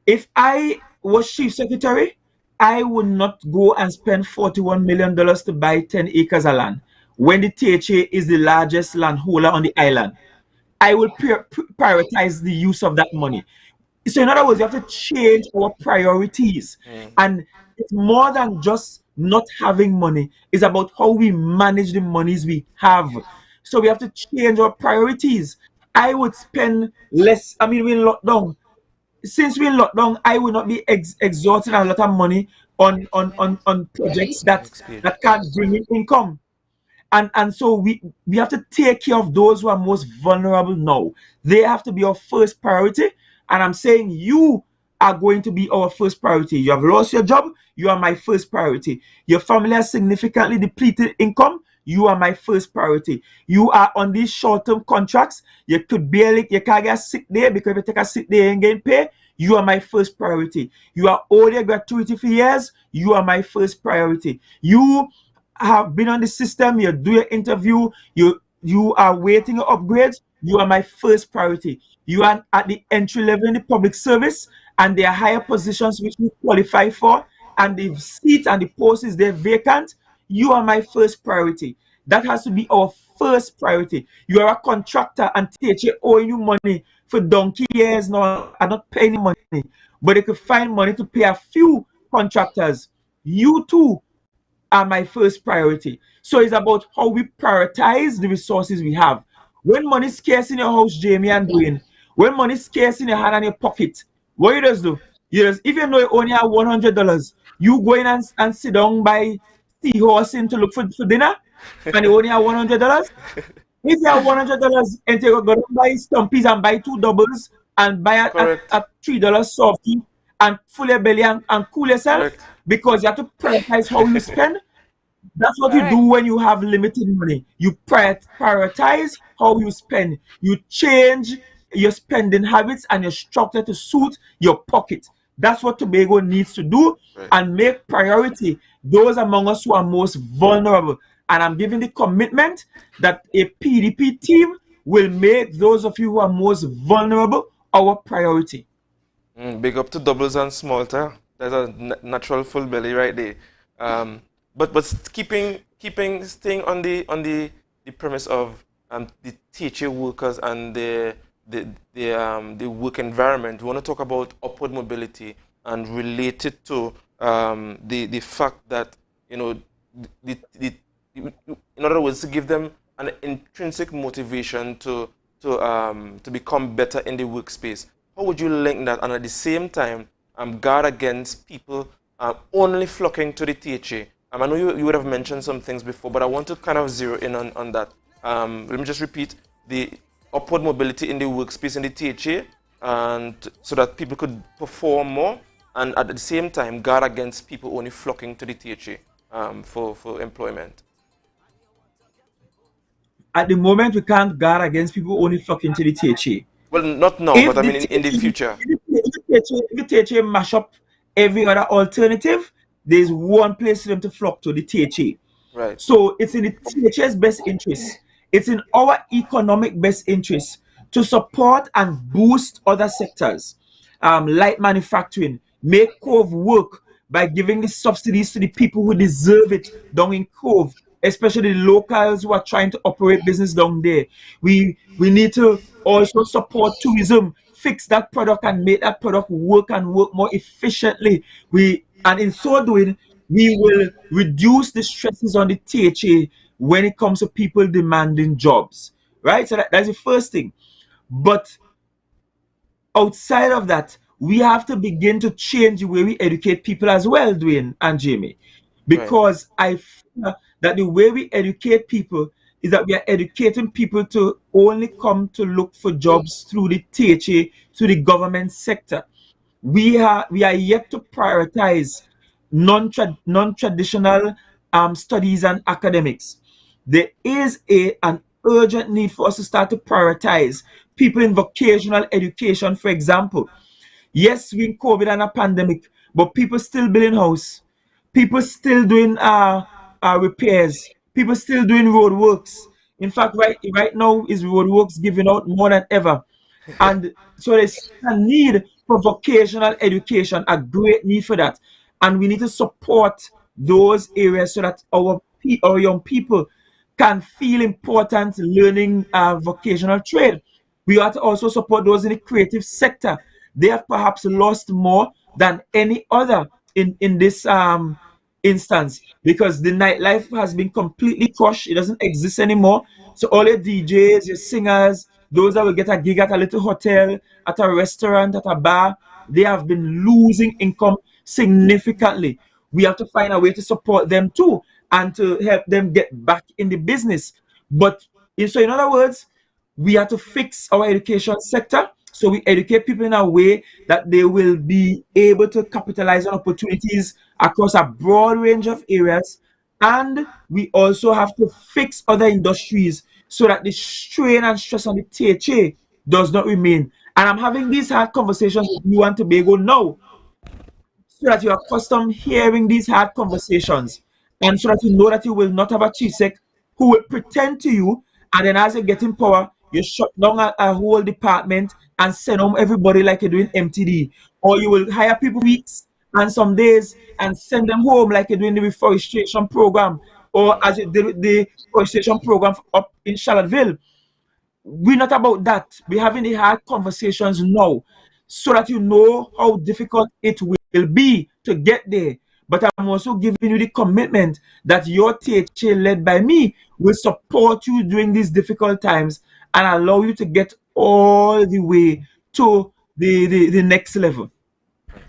L: If I was chief secretary, I would not go and spend $41 million to buy 10 acres of land when the THA is the largest landholder on the island. I will prioritize the use of that money. So in other words, you have to change our priorities. And it's more than just not having money. It's about how we manage the monies we have. So we have to change our priorities. I would spend less. I mean, we're in lockdown. Since we're in lockdown, I will not be exhausting a lot of money on projects that can't bring in income. And so we have to take care of those who are most vulnerable now. They have to be our first priority. And I'm saying you are going to be our first priority. You have lost your job, you are my first priority. Your family has significantly depleted income, you are my first priority. You are on these short-term contracts, you can't get a sick day, because if you take a sick day, you ain't getting paid. You are my first priority. You are owed your gratuity for years, you are my first priority. You have been on the system, you do your interview, you are waiting your upgrades, you are my first priority. You are at the entry level in the public service, and there are higher positions which you qualify for, and the seat and the post is there vacant. You are my first priority. That has to be our first priority. You are a contractor and THA owing you money for donkey years now and not paying money, but they could find money to pay a few contractors. You too are my first priority. So it's about how we prioritize the resources we have. When money is scarce in your house, Jamie and Dwayne, when money is scarce in your hand and your pocket, what you just do? If you know you only have $100, you go in and sit down by seahorse to look for dinner, and you only have $100. If you have $100 and you go buy stumpies and buy 2 doubles and buy a $3 softie and full your belly and cool yourself, because you have to prioritize how you spend. That's what you do when you have limited money. You prioritize how you spend. You change your spending habits and your structure to suit your pocket. That's what Tobago needs to do, and make priority those among us who are most vulnerable. And I'm giving the commitment that a PDP team will make those of you who are most vulnerable our priority.
D: Big up to doubles and small time. There's a natural full belly right there. But staying on the premise of the teacher workers and the work environment, we want to talk about upward mobility and relate it to the fact that, you know, in other words, to give them an intrinsic motivation to become better in the workspace. How would you link that, and at the same time guard against people only flocking to the THA? I know you would have mentioned some things before, but I want to kind of zero in on that. Let me just repeat the upward mobility in the workspace in the THA, and so that people could perform more, and at the same time guard against people only flocking to the THA for employment.
L: At the moment, we can't guard against people only flocking to the THA.
D: Well, not now,
L: If
D: but I
L: the
D: mean in the future.
L: If the THA mash up every other alternative, there's one place for them to flock to, the THA.
D: Right.
L: So it's in the THA's best interest. It's in our economic best interest to support and boost other sectors, like manufacturing, make Cove work by giving the subsidies to the people who deserve it down in Cove, especially the locals who are trying to operate business down there. We need to also support tourism, fix that product and make that product work and work more efficiently. And in so doing, we will reduce the stresses on the THA when it comes to people demanding jobs, right? So that's the first thing. But outside of that, we have to begin to change the way we educate people as well, Dwayne and Jamie, because I feel that the way we educate people is that we are educating people to only come to look for jobs through the THA, through the government sector. We are yet to prioritize non-traditional studies and academics. There is an urgent need for us to start to prioritize people in vocational education, for example. Yes, we in COVID and a pandemic, but people still building house, people still doing repairs, people still doing road works. In fact, right now is road works giving out more than ever. And so there's a need for vocational education, a great need for that. And we need to support those areas so that our young people can feel important learning vocational trade. We have to also support those in the creative sector. They have perhaps lost more than any other in this instance, because the nightlife has been completely crushed. It doesn't exist anymore. So all your DJs, your singers, those that will get a gig at a little hotel, at a restaurant, at a bar, they have been losing income significantly. We have to find a way to support them too and to help them get back in the business. But so in other words, we have to fix our education sector. So we educate people in a way that they will be able to capitalize on opportunities across a broad range of areas. And we also have to fix other industries so that the strain and stress on the THA does not remain. And I'm having these hard conversations with you and Tobago now, so that you are accustomed hearing these hard conversations, and so that you know that you will not have a chief sec who will pretend to you, and then as you get in power, you shut down a whole department and send home everybody like you're doing MTD. Or you will hire people weeks and some days and send them home like you're doing the reforestation program, or as you did with the reforestation program up in Charlottesville. We're not about that. We're having the hard conversations now so that you know how difficult it will be to get there. But I'm also giving you the commitment that your THA led by me will support you during these difficult times and allow you to get all the way to the next level.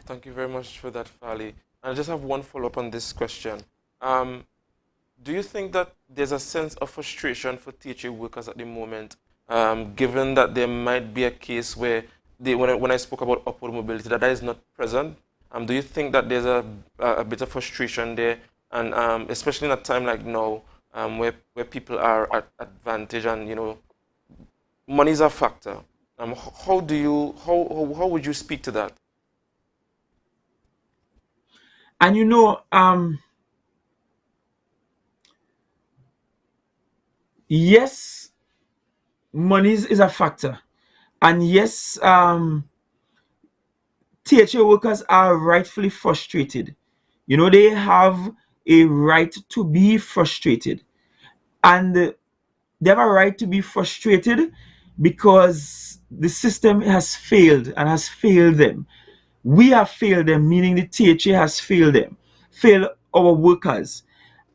D: Thank you very much for that, Fali. I just have one follow-up on this question. Do you think that there's a sense of frustration for THA workers at the moment, given that there might be a case where, when I spoke about upward mobility, that is not present? Do you think that there's a bit of frustration there, and especially in a time like now, where people are at advantage and money is a factor? How would you speak to that?
L: And yes, money is a factor, and yes, THA workers are rightfully frustrated. They have a right to be frustrated, and they have a right to be frustrated because the system has failed and has failed them. We have failed them, meaning the THA has failed them, failed our workers.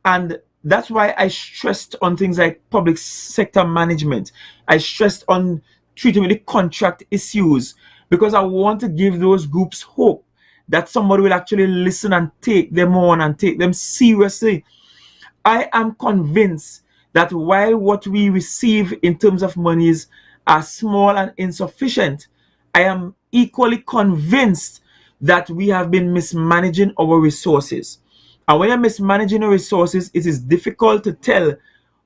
L: And that's why I stressed on things like public sector management. I stressed on treating with the contract issues, because I want to give those groups hope that somebody will actually listen and take them on and take them seriously. I am convinced that while what we receive in terms of monies are small and insufficient, I am equally convinced that we have been mismanaging our resources. And when you're mismanaging your resources, it is difficult to tell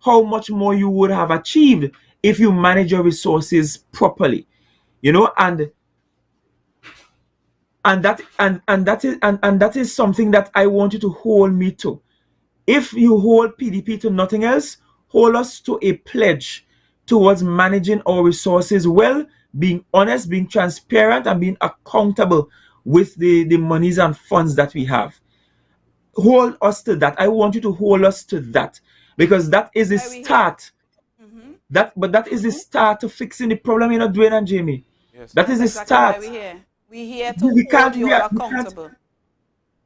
L: how much more you would have achieved if you manage your resources properly. You know, and that is something that I want you to hold me to. If you hold PDP to nothing else, hold us to a pledge towards managing our resources well, being honest, being transparent, and being accountable with the monies and funds that we have. Hold us to that. I want you to hold us to that, because that is the start. That is the start to fixing the problem, you know, Dwayne and Jamie.
D: Yes.
L: That is the start.
C: We're here to hold you all accountable.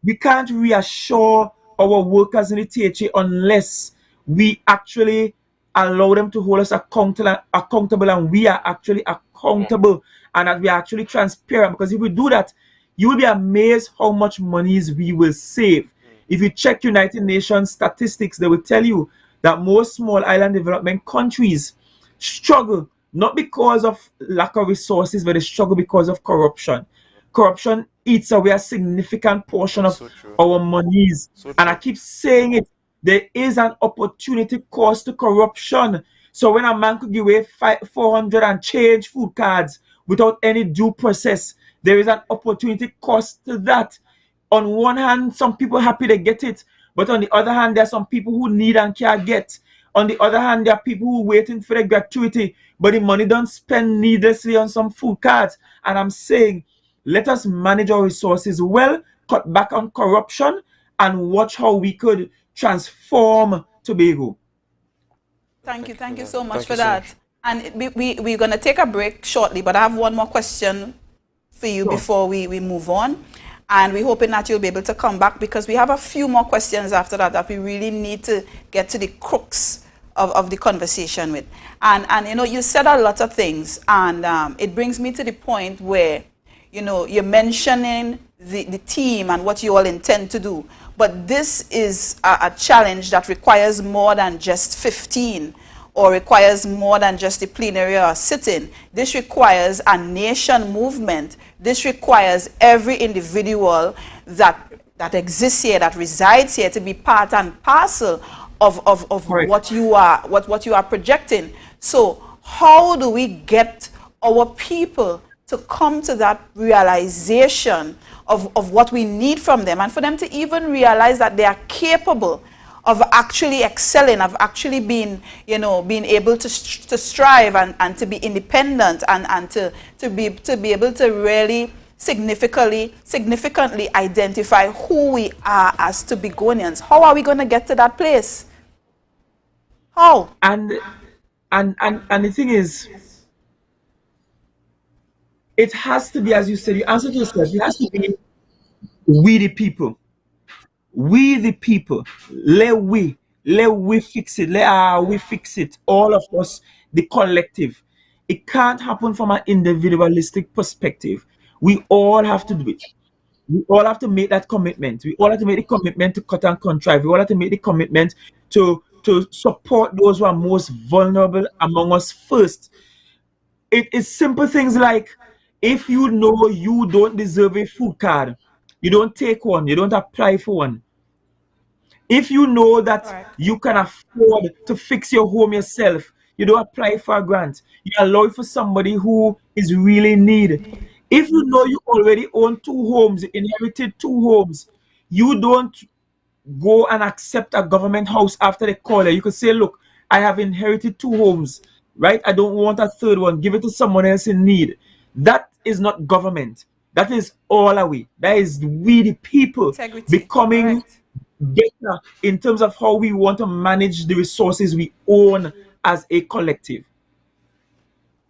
L: We can't reassure our workers in the THA unless we actually allow them to hold us accountable, and we are actually accountable, and that we are actually transparent. Because if we do that, you will be amazed how much monies we will save. If you check United Nations statistics, they will tell you that most small island development countries struggle not because of lack of resources, but they struggle because of corruption. Corruption eats away a significant portion of our monies. And I keep saying it, there is an opportunity cost to corruption. So when a man could give away 400 and change food cards without any due process, there is an opportunity cost to that. On one hand, some people happy to get it, but on the other hand, there are some people who need and can't get. On the other hand, there are people who are waiting for the gratuity, but the money don't spend needlessly on some food cards. And I'm saying, let us manage our resources well, cut back on corruption, and watch how we could transform Tobago.
C: Thank you so much for that. And we're going to take a break shortly, but I have one more question for you before we move on. And we're hoping that you'll be able to come back, because we have a few more questions after that we really need to get to the crux of the conversation with. And you know, you said a lot of things, and it brings me to the point where, you know, you're mentioning the team and what you all intend to do. But this is a challenge that requires more than just 15, or requires more than just the plenary or sitting. This requires a nation movement. This requires every individual that exists here, that resides here, to be part and parcel of what you are projecting. So how do we get our people to come to that realization of what we need from them, and for them to even realize that they are capable of actually excelling, of actually being, you know, being able to strive and to be independent, and to be able to really significantly identify who we are as Tobagonians. How are we going to get to that place? How?
L: And the thing is, it has to be, as you said, you answered yourself, it has to be we the people. We the people, let we fix it. Let we fix it. All of us, the collective. It can't happen from an individualistic perspective. We all have to do it. We all have to make that commitment. We all have to make the commitment to cut and contrive. We all have to make the commitment to support those who are most vulnerable among us first. It is simple things like, if you know you don't deserve a food card, you don't take one, you don't apply for one. If you know that you can afford to fix your home yourself, you don't apply for a grant. You allow it for somebody who is really in need. If you know you already own 2 homes, you inherited 2 homes, you don't go and accept a government house after they call you. You could say, look, I have inherited 2 homes, right? I don't want a 3rd one. Give it to someone else in need. That is not government. That is all away. That is we the people becoming better in terms of how we want to manage the resources we own as a collective.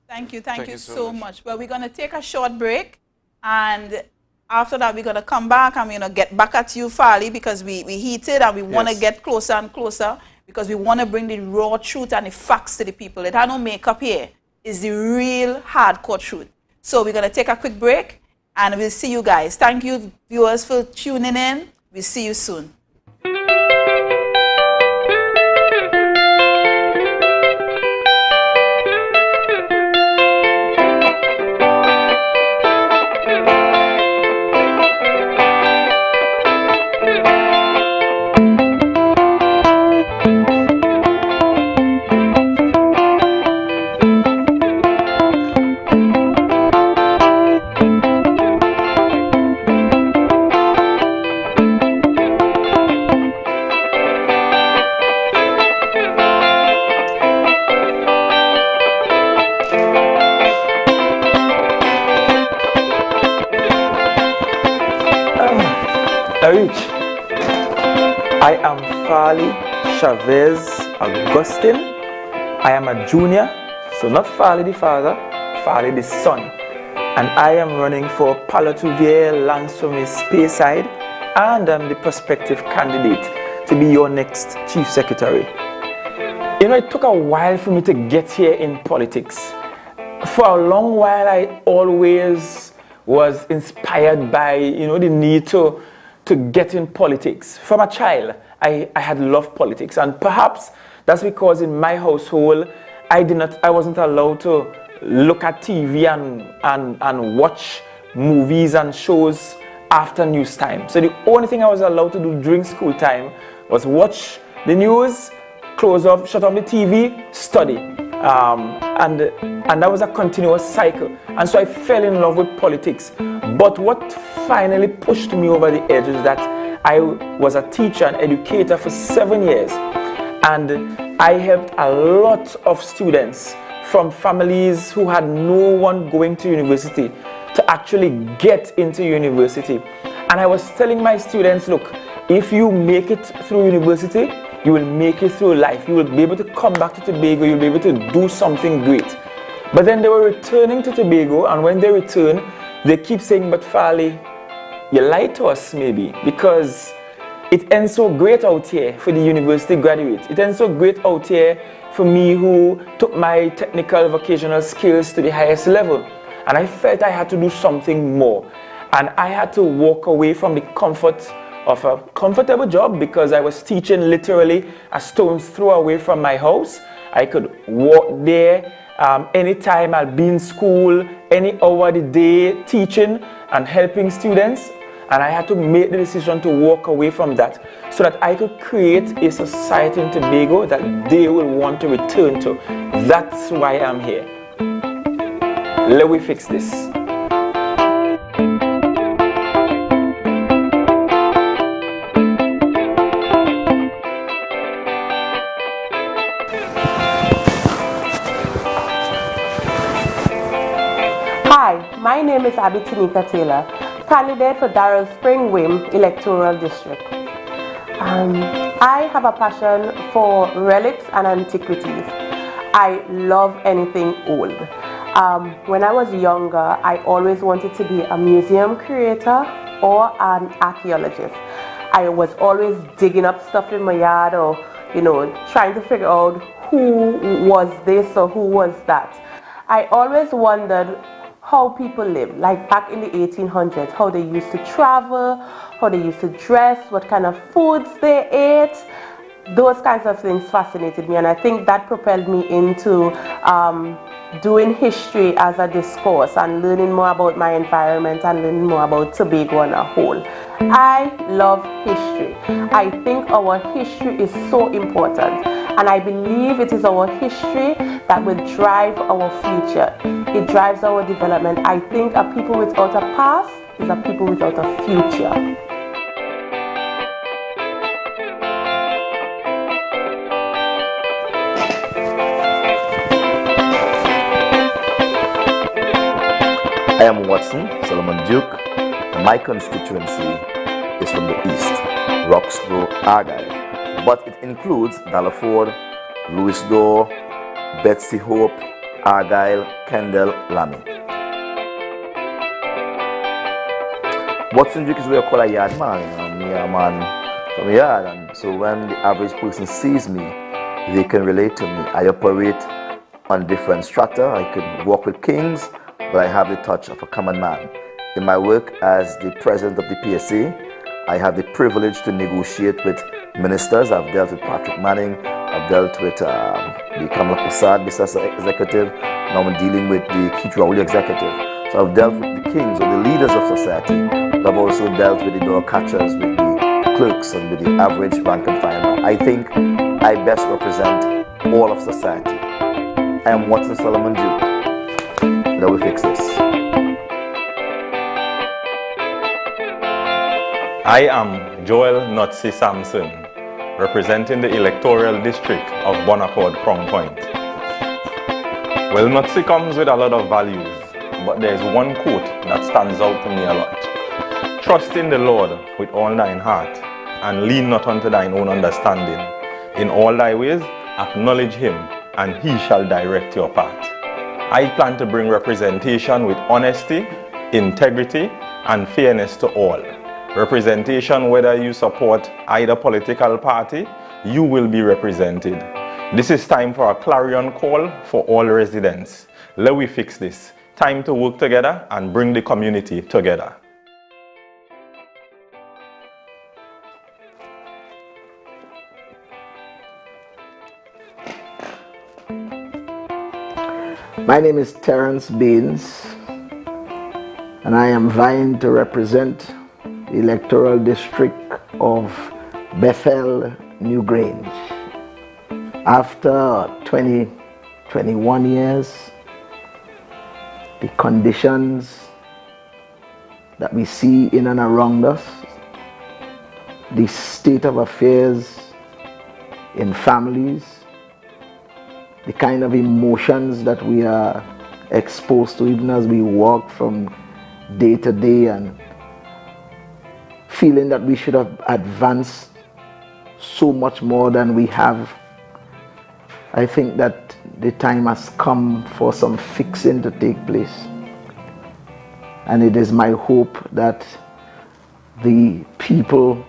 C: Thank you so much. Well, we're going to take a short break, and after that we're going to come back and we're going to get back at you, Farley, because we heated and we want to get closer and closer, because we want to bring the raw truth and the facts to the people. It had no makeup here. It's the real hardcore truth. So we're going to take a quick break, And we'll see you guys. Thank you, viewers, for tuning in. We'll see you soon.
L: I am Farley Chavez Augustine. I am a junior, so not Farley the father, Farley the son. And I am running for Palatuvier, Lansome, Speyside, and I'm the prospective candidate to be your next Chief Secretary. You know, it took a while for me to get here in politics. For a long while, I always was inspired by, the need to get in politics. From a child, I had loved politics, and perhaps that's because in my household, I wasn't allowed to look at TV and watch movies and shows after news time. So the only thing I was allowed to do during school time was watch the news, close off, shut off the TV, study. And that was a continuous cycle. And so I fell in love with politics. But what finally pushed me over the edge is that I was a teacher and educator for 7 years. And I helped a lot of students from families who had no one going to university to actually get into university. And I was telling my students, look, if you make it through university, you will make it through life. You will be able to come back to Tobago. You'll be able to do something great. But then they were returning to Tobago, and when they return, they keep saying, but Farley, you lied to us maybe, because it ends so great out here for the university graduates. It ends so great out here for me who took my technical vocational skills to the highest level. And I felt I had to do something more. And I had to walk away from the comfort of a comfortable job, because I was teaching literally a stone's throw away from my house. I could walk there anytime I'll be in school, any hour of the day, teaching and helping students. And I had to make the decision to walk away from that so that I could create a society in Tobago that they will want to return to. That's why I'm here. Let me fix this.
M: Hi, my name is Abby Tanika Taylor, candidate for Darrell Spring Wim Electoral District. I have a passion for relics and antiquities. I love anything old. When I was younger, I always wanted to be a museum curator or an archaeologist. I was always digging up stuff in my yard, or trying to figure out who was this or who was that. I always wondered how people lived, like back in the 1800s, how they used to travel, how they used to dress, what kind of foods they ate. Those kinds of things fascinated me, and I think that propelled me into doing history as a discourse and learning more about my environment and learning more about Tobago on a whole. I love history. I think our history is so important, and I believe it is our history that will drive our future. It drives our development. I think a people without a past is a people without a future.
N: I am Watson Solomon Duke, and my constituency is from the east, Roxborough, Argyle, but it includes Dallaford, Louisdore, Betsy Hope, Argyle, Kendall, Lamy. Watson Duke is what I call a yard man. Me a man from a yard, and so when the average person sees me, they can relate to me. I operate on different strata. I could walk with kings, but I have the touch of a common man. In my work as the president of the PSA, I have the privilege to negotiate with ministers. I've dealt with Patrick Manning, I've dealt with the Kamala Prasad business executive, now I'm dealing with the Keith Rowley executive. So I've dealt with the kings or the leaders of society, but I've also dealt with the door catchers, with the clerks, and with the average rank and file. I think I best represent all of society. I am Watson Solomon Duke. Let me fix this.
O: I am Joel Notsi Sampson, representing the electoral district of Bonaccord Crown Point. Well, Notsi comes with a lot of values, but there is one quote that stands out to me a lot. Trust in the Lord with all thine heart, and lean not unto thine own understanding. In all thy ways, acknowledge him, and he shall direct your path. I plan to bring representation with honesty, integrity, and fairness to all. Representation, whether you support either political party, you will be represented. This is time for a clarion call for all residents. Let we fix this. Time to work together and bring the community together.
P: My name is Terence Baines, and I am vying to represent the electoral district of Bethel, New Grange. After 21 years, the conditions that we see in and around us, the state of affairs in families, the kind of emotions that we are exposed to even as we walk from day to day, and feeling that we should have advanced so much more than we have. I think that the time has come for some fixing to take place. And it is my hope that the people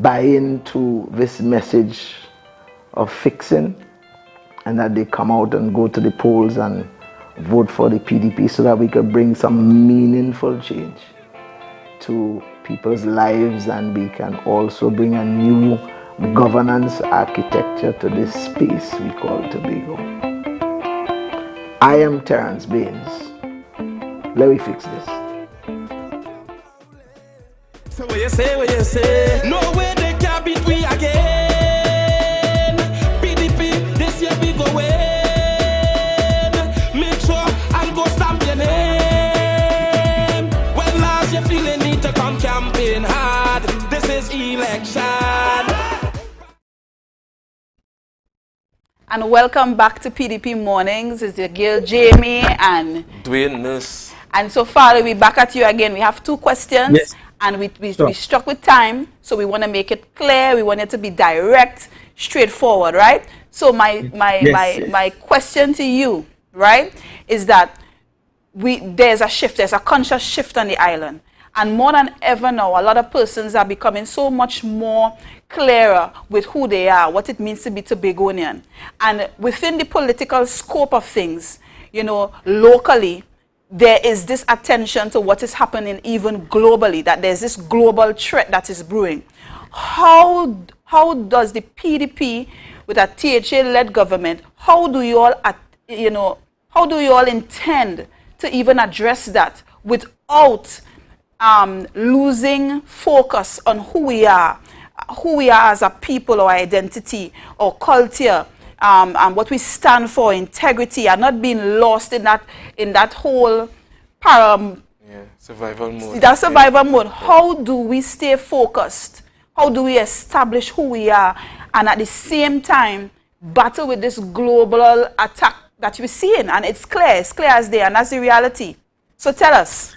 P: buy into this message of fixing, and that they come out and go to the polls and vote for the PDP so that we can bring some meaningful change to people's lives, and we can also bring a new governance architecture to this space we call Tobago. I am Terence Baines. Let me fix this.
E: So what you say, what you say? No way they can beat we again. PDP, this year we go win. Make sure and go stamp your name. When last you feeling need to come campaign hard. This is election.
C: And welcome back to PDP Mornings. It's your girl Jamie and
D: Dwayne Nurse.
C: And so far, we're back at you again. We have 2 questions.
L: Yes.
C: And we struck with time, so we want to make it clear. We want it to be direct, straightforward, right? So my question to you, right, is that there's a shift, there's a conscious shift on the island. And more than ever now, a lot of persons are becoming so much more clearer with who they are, what it means to be Tobagonian. And within the political scope of things, you know, locally, there is this attention to what is happening even globally, that there's this global threat that is brewing. How does the PDP, with a THA-led government, how do you all intend to even address that without losing focus on who we are as a people, or identity, or culture, and what we stand for, integrity, and not being lost in that whole
D: survival mode.
C: That survival mode. How do we stay focused? How do we establish who we are, and at the same time battle with this global attack that we're seeing? And it's clear as day, and that's the reality. So tell us.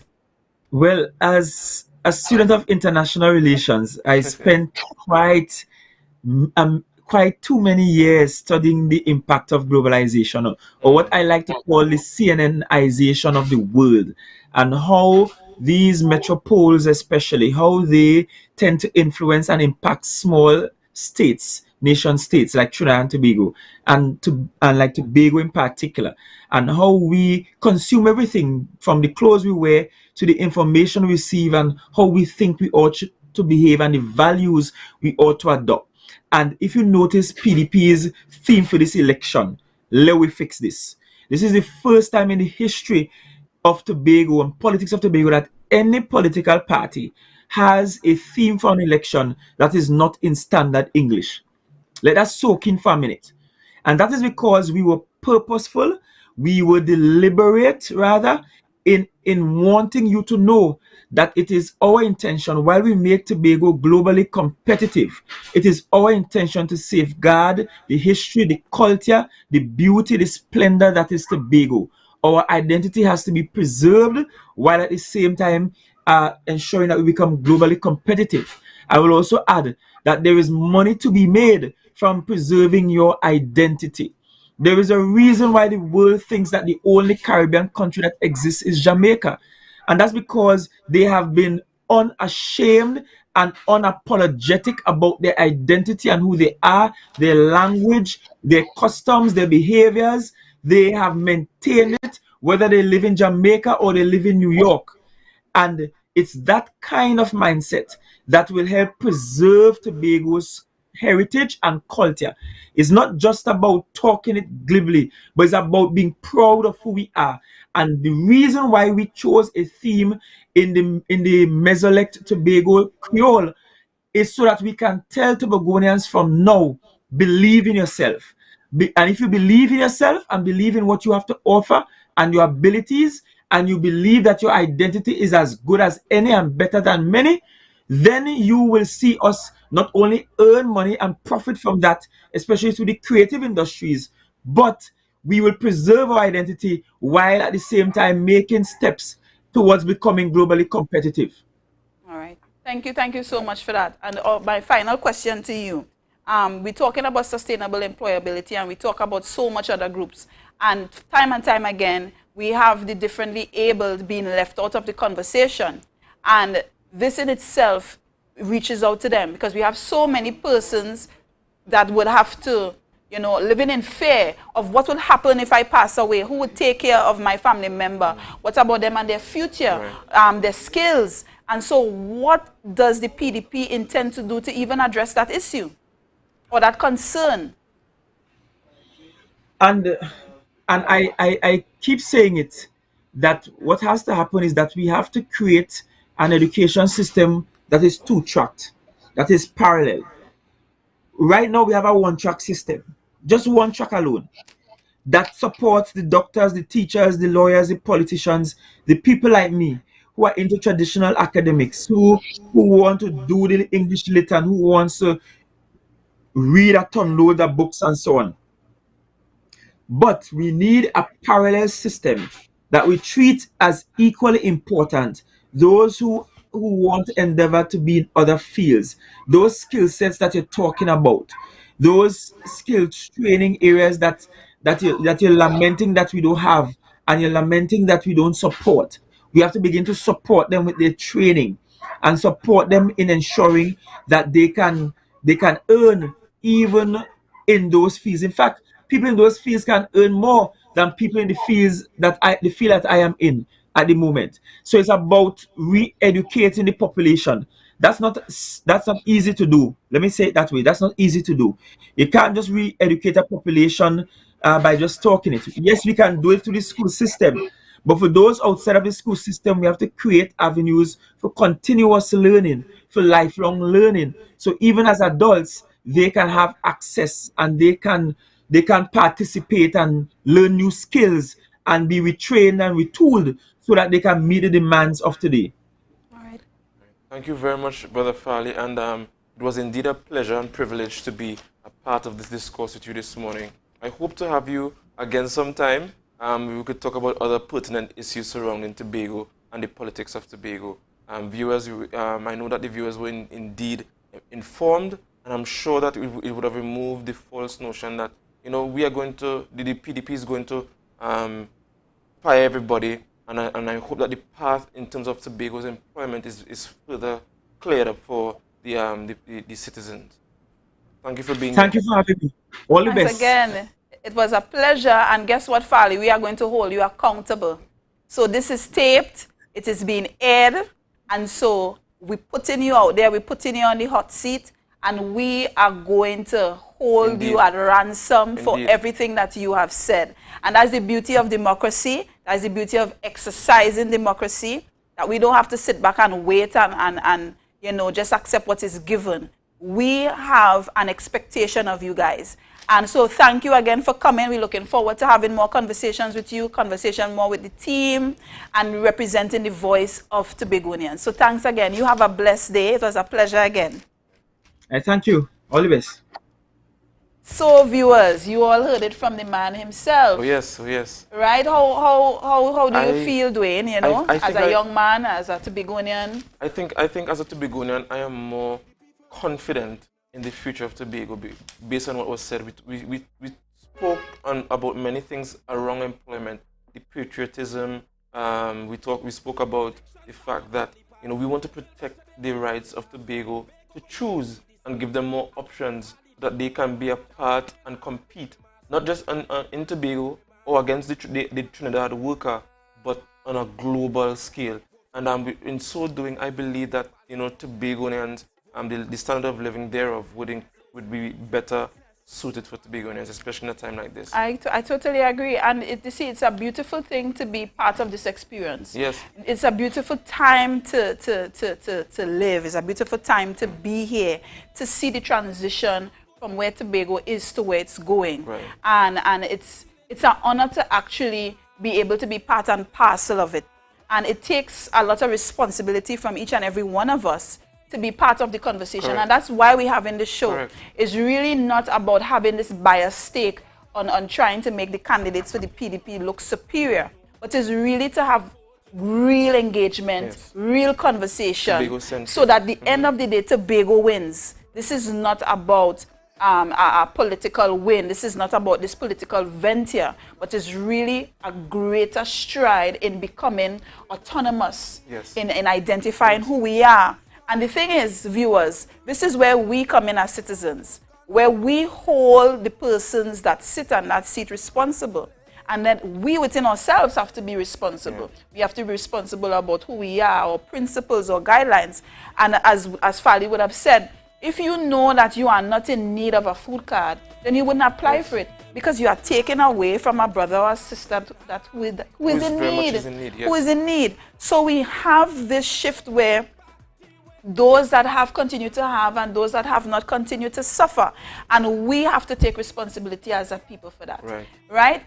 L: Well, as a student of international relations, I spent quite too many years studying the impact of globalization, or what I like to call the CNNization of the world, and how these metropoles especially, how they tend to influence and impact small states nation states like Trinidad and Tobago, and like Tobago in particular, and how we consume everything from the clothes we wear to the information we receive, and how we think we ought to behave, and the values we ought to adopt. And if you notice PDP's theme for this election, let we fix this. This is the first time in the history of Tobago and politics of Tobago that any political party has a theme for an election that is not in standard English. Let us soak in for a minute. And that is because we were purposeful, we were deliberate rather, in wanting you to know that it is our intention, while we make Tobago globally competitive, it is our intention to safeguard the history, the culture, the beauty, the splendor that is Tobago. Our identity has to be preserved while at the same time ensuring that we become globally competitive. I will also add that there is money to be made from preserving your identity. There is a reason why the world thinks that the only Caribbean country that exists is Jamaica. And that's because they have been unashamed and unapologetic about their identity and who they are, their language, their customs, their behaviors. They have maintained it, whether they live in Jamaica or they live in New York. And it's that kind of mindset that will help preserve Tobago's heritage and culture. It's not just about talking it glibly, but it's about being proud of who we are. And the reason why we chose a theme in the Mesolect Tobago Creole is so that we can tell Tobagonians from now, believe in yourself. And if you believe in yourself and believe in what you have to offer and your abilities, and you believe that your identity is as good as any and better than many, then you will see us not only earn money and profit from that, especially through the creative industries, but we will preserve our identity while at the same time making steps towards becoming globally competitive.
C: All right. Thank you so much for that. And my final question to you. We're talking about sustainable employability, and we talk about so much other groups. And time again, we have the differently abled being left out of the conversation. And this in itself reaches out to them, because we have so many persons that would have to, living in fear of what will happen if I pass away, who would take care of my family member, what about them and their future, their skills. And so what does the PDP intend to do to even address that issue or that concern?
L: And I keep saying it, that what has to happen is that we have to create an education system that is two-tracked, that is parallel. Right now we have a one-track system, just one track alone, that supports the doctors, the teachers, the lawyers, the politicians, the people like me who are into traditional academics, who want to do the English lit and who wants to read a ton load of books and so on. But we need a parallel system that we treat as equally important those who want to endeavor to be in other fields, those skill sets that you're talking about, those skill training areas that you're lamenting that we don't have, and you're lamenting that we don't support. We have to begin to support them with their training and support them in ensuring that they can earn even in those fields. In fact, people in those fields can earn more than people in the field that I am in at the moment. So it's about re-educating the population. That's not easy to do. Let me say it that way. That's not easy to do. You can't just re-educate a population by just talking it. Yes, we can do it through the school system, but for those outside of the school system, we have to create avenues for continuous learning, for lifelong learning. So even as adults, they can have access and they can participate and learn new skills and be retrained and retooled so that they can meet the demands of today.
C: All right.
D: Thank you very much, Brother Farley. And it was indeed a pleasure and privilege to be a part of this discourse with you this morning. I hope to have you again sometime. We could talk about other pertinent issues surrounding Tobago and the politics of Tobago. Viewers, I know that the viewers were indeed informed, and I'm sure that it would have removed the false notion that we are going to, the PDP is going to fire everybody, and I hope that the path in terms of Tobago's employment is further cleared up for the citizens. Thank you for being
L: Thank
D: here.
L: you for having me. All the
C: Thanks
L: best.
C: again. It was a pleasure. And guess what, Fali? We are going to hold you accountable. So this is taped. It is being aired. And so we're putting you out there. We're putting you on the hot seat. And we are going to hold you at ransom for everything that you have said. And that's the beauty of democracy. That's the beauty of exercising democracy. That we don't have to sit back and wait and you know, just accept what is given. We have an expectation of you guys. And so thank you again for coming. We're looking forward to having more conversations with you, conversation more with the team, and representing the voice of Tobagonians. So thanks again. You have a blessed day. It was a pleasure again.
L: Thank you. All the best.
C: So viewers, you all heard it from the man himself.
D: Oh yes, oh yes.
C: Right? How do you feel, Dwayne, you know, as a young man, as a Tobagonian?
D: I think as a Tobagonian, I am more confident in the future of Tobago based on what was said. We spoke about many things around employment, the patriotism. We spoke about the fact that, you know, we want to protect the rights of Tobago to choose and give them more options so that they can be a part and compete, not just in Tobago or against the Trinidad worker, but on a global scale. And in so doing, I believe that, you know, Tobagonians, the standard of living thereof would be better suited for Tobagonians, especially in a time like this.
C: I totally agree. And you see, it's a beautiful thing to be part of this experience.
D: Yes.
C: It's a beautiful time to live. It's a beautiful time to be here, to see the transition from where Tobago is to where it's going.
D: Right.
C: And it's an honor to actually be able to be part and parcel of it. And it takes a lot of responsibility from each and every one of us to be part of the conversation.
D: Correct.
C: And that's why we have in the show.
D: Correct.
C: It's really not about having this biased stake on trying to make the candidates for the PDP look superior, but it's really to have real engagement,
D: Yes.
C: real conversation,
D: Tobago-centric.
C: so that the end of the day, Tobago wins. This is not about a political win. This is not about this political venture, but it's really a greater stride in becoming autonomous,
D: Yes.
C: in identifying who we are. And the thing is, viewers, this is where we come in as citizens, where we hold the persons that sit on that seat responsible. And then we within ourselves have to be responsible. Yeah. We have to be responsible about who we are, our principles, or guidelines. And as Fali would have said, if you know that you are not in need of a food card, then you wouldn't apply
D: Yes.
C: for it, because you are taken away from a brother or a sister who is in need.
D: Yes.
C: Who is in need. So we have this shift where those that have continued to have and those that have not continued to suffer. And we have to take responsibility as a people for that. Right?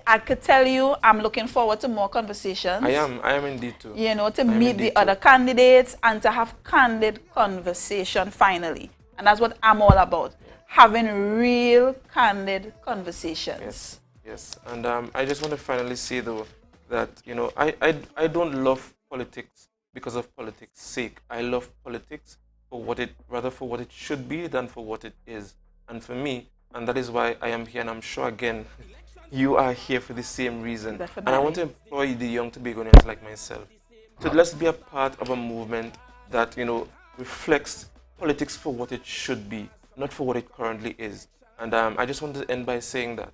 C: I could tell you, I'm looking forward to more conversations.
D: I am indeed too.
C: You know, to meet the other candidates and to have candid conversation finally. And that's what I'm all about. Having real candid conversations.
D: Yes, yes. And I just want to finally say though that, you know, I don't love politics because of politics' sake. I love politics for what it should be than for what it is. And for me, and that is why I am here, and I'm sure again you are here for the same reason.
C: Definitely.
D: And I want to employ the young Tobagonians like myself. So let's be a part of a movement that, you know, reflects politics for what it should be, not for what it currently is. And I just want to end by saying that.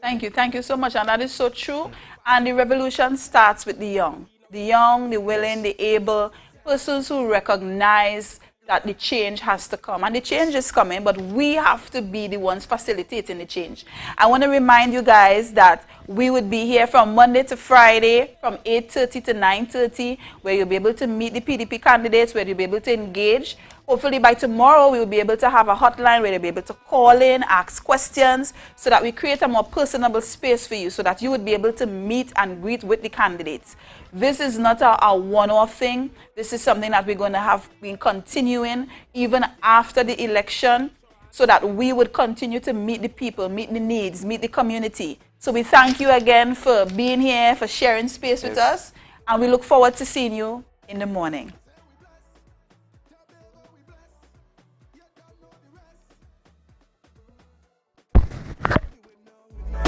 C: Thank you so much. And that is so true. And the revolution starts with the young. The young, the willing, the able, persons who recognize that the change has to come. And the change is coming, but we have to be the ones facilitating the change. I want to remind you guys that we would be here from Monday to Friday from 8:30 to 9:30, where you'll be able to meet the PDP candidates, where you'll be able to engage. Hopefully by tomorrow, we'll be able to have a hotline where you'll be able to call in, ask questions, so that we create a more personable space for you, so that you would be able to meet and greet with the candidates. This is not a one-off thing. This is something that we're going to have been continuing even after the election, so that we would continue to meet the people, meet the needs, meet the community. So we thank you again for being here, for sharing space with us, and we look forward to seeing you in the morning.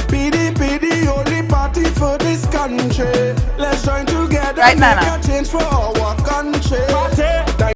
K: PDP, the only party for this country. Let's join together,
C: right,
K: make
C: Nana.
K: a change for our country. Party.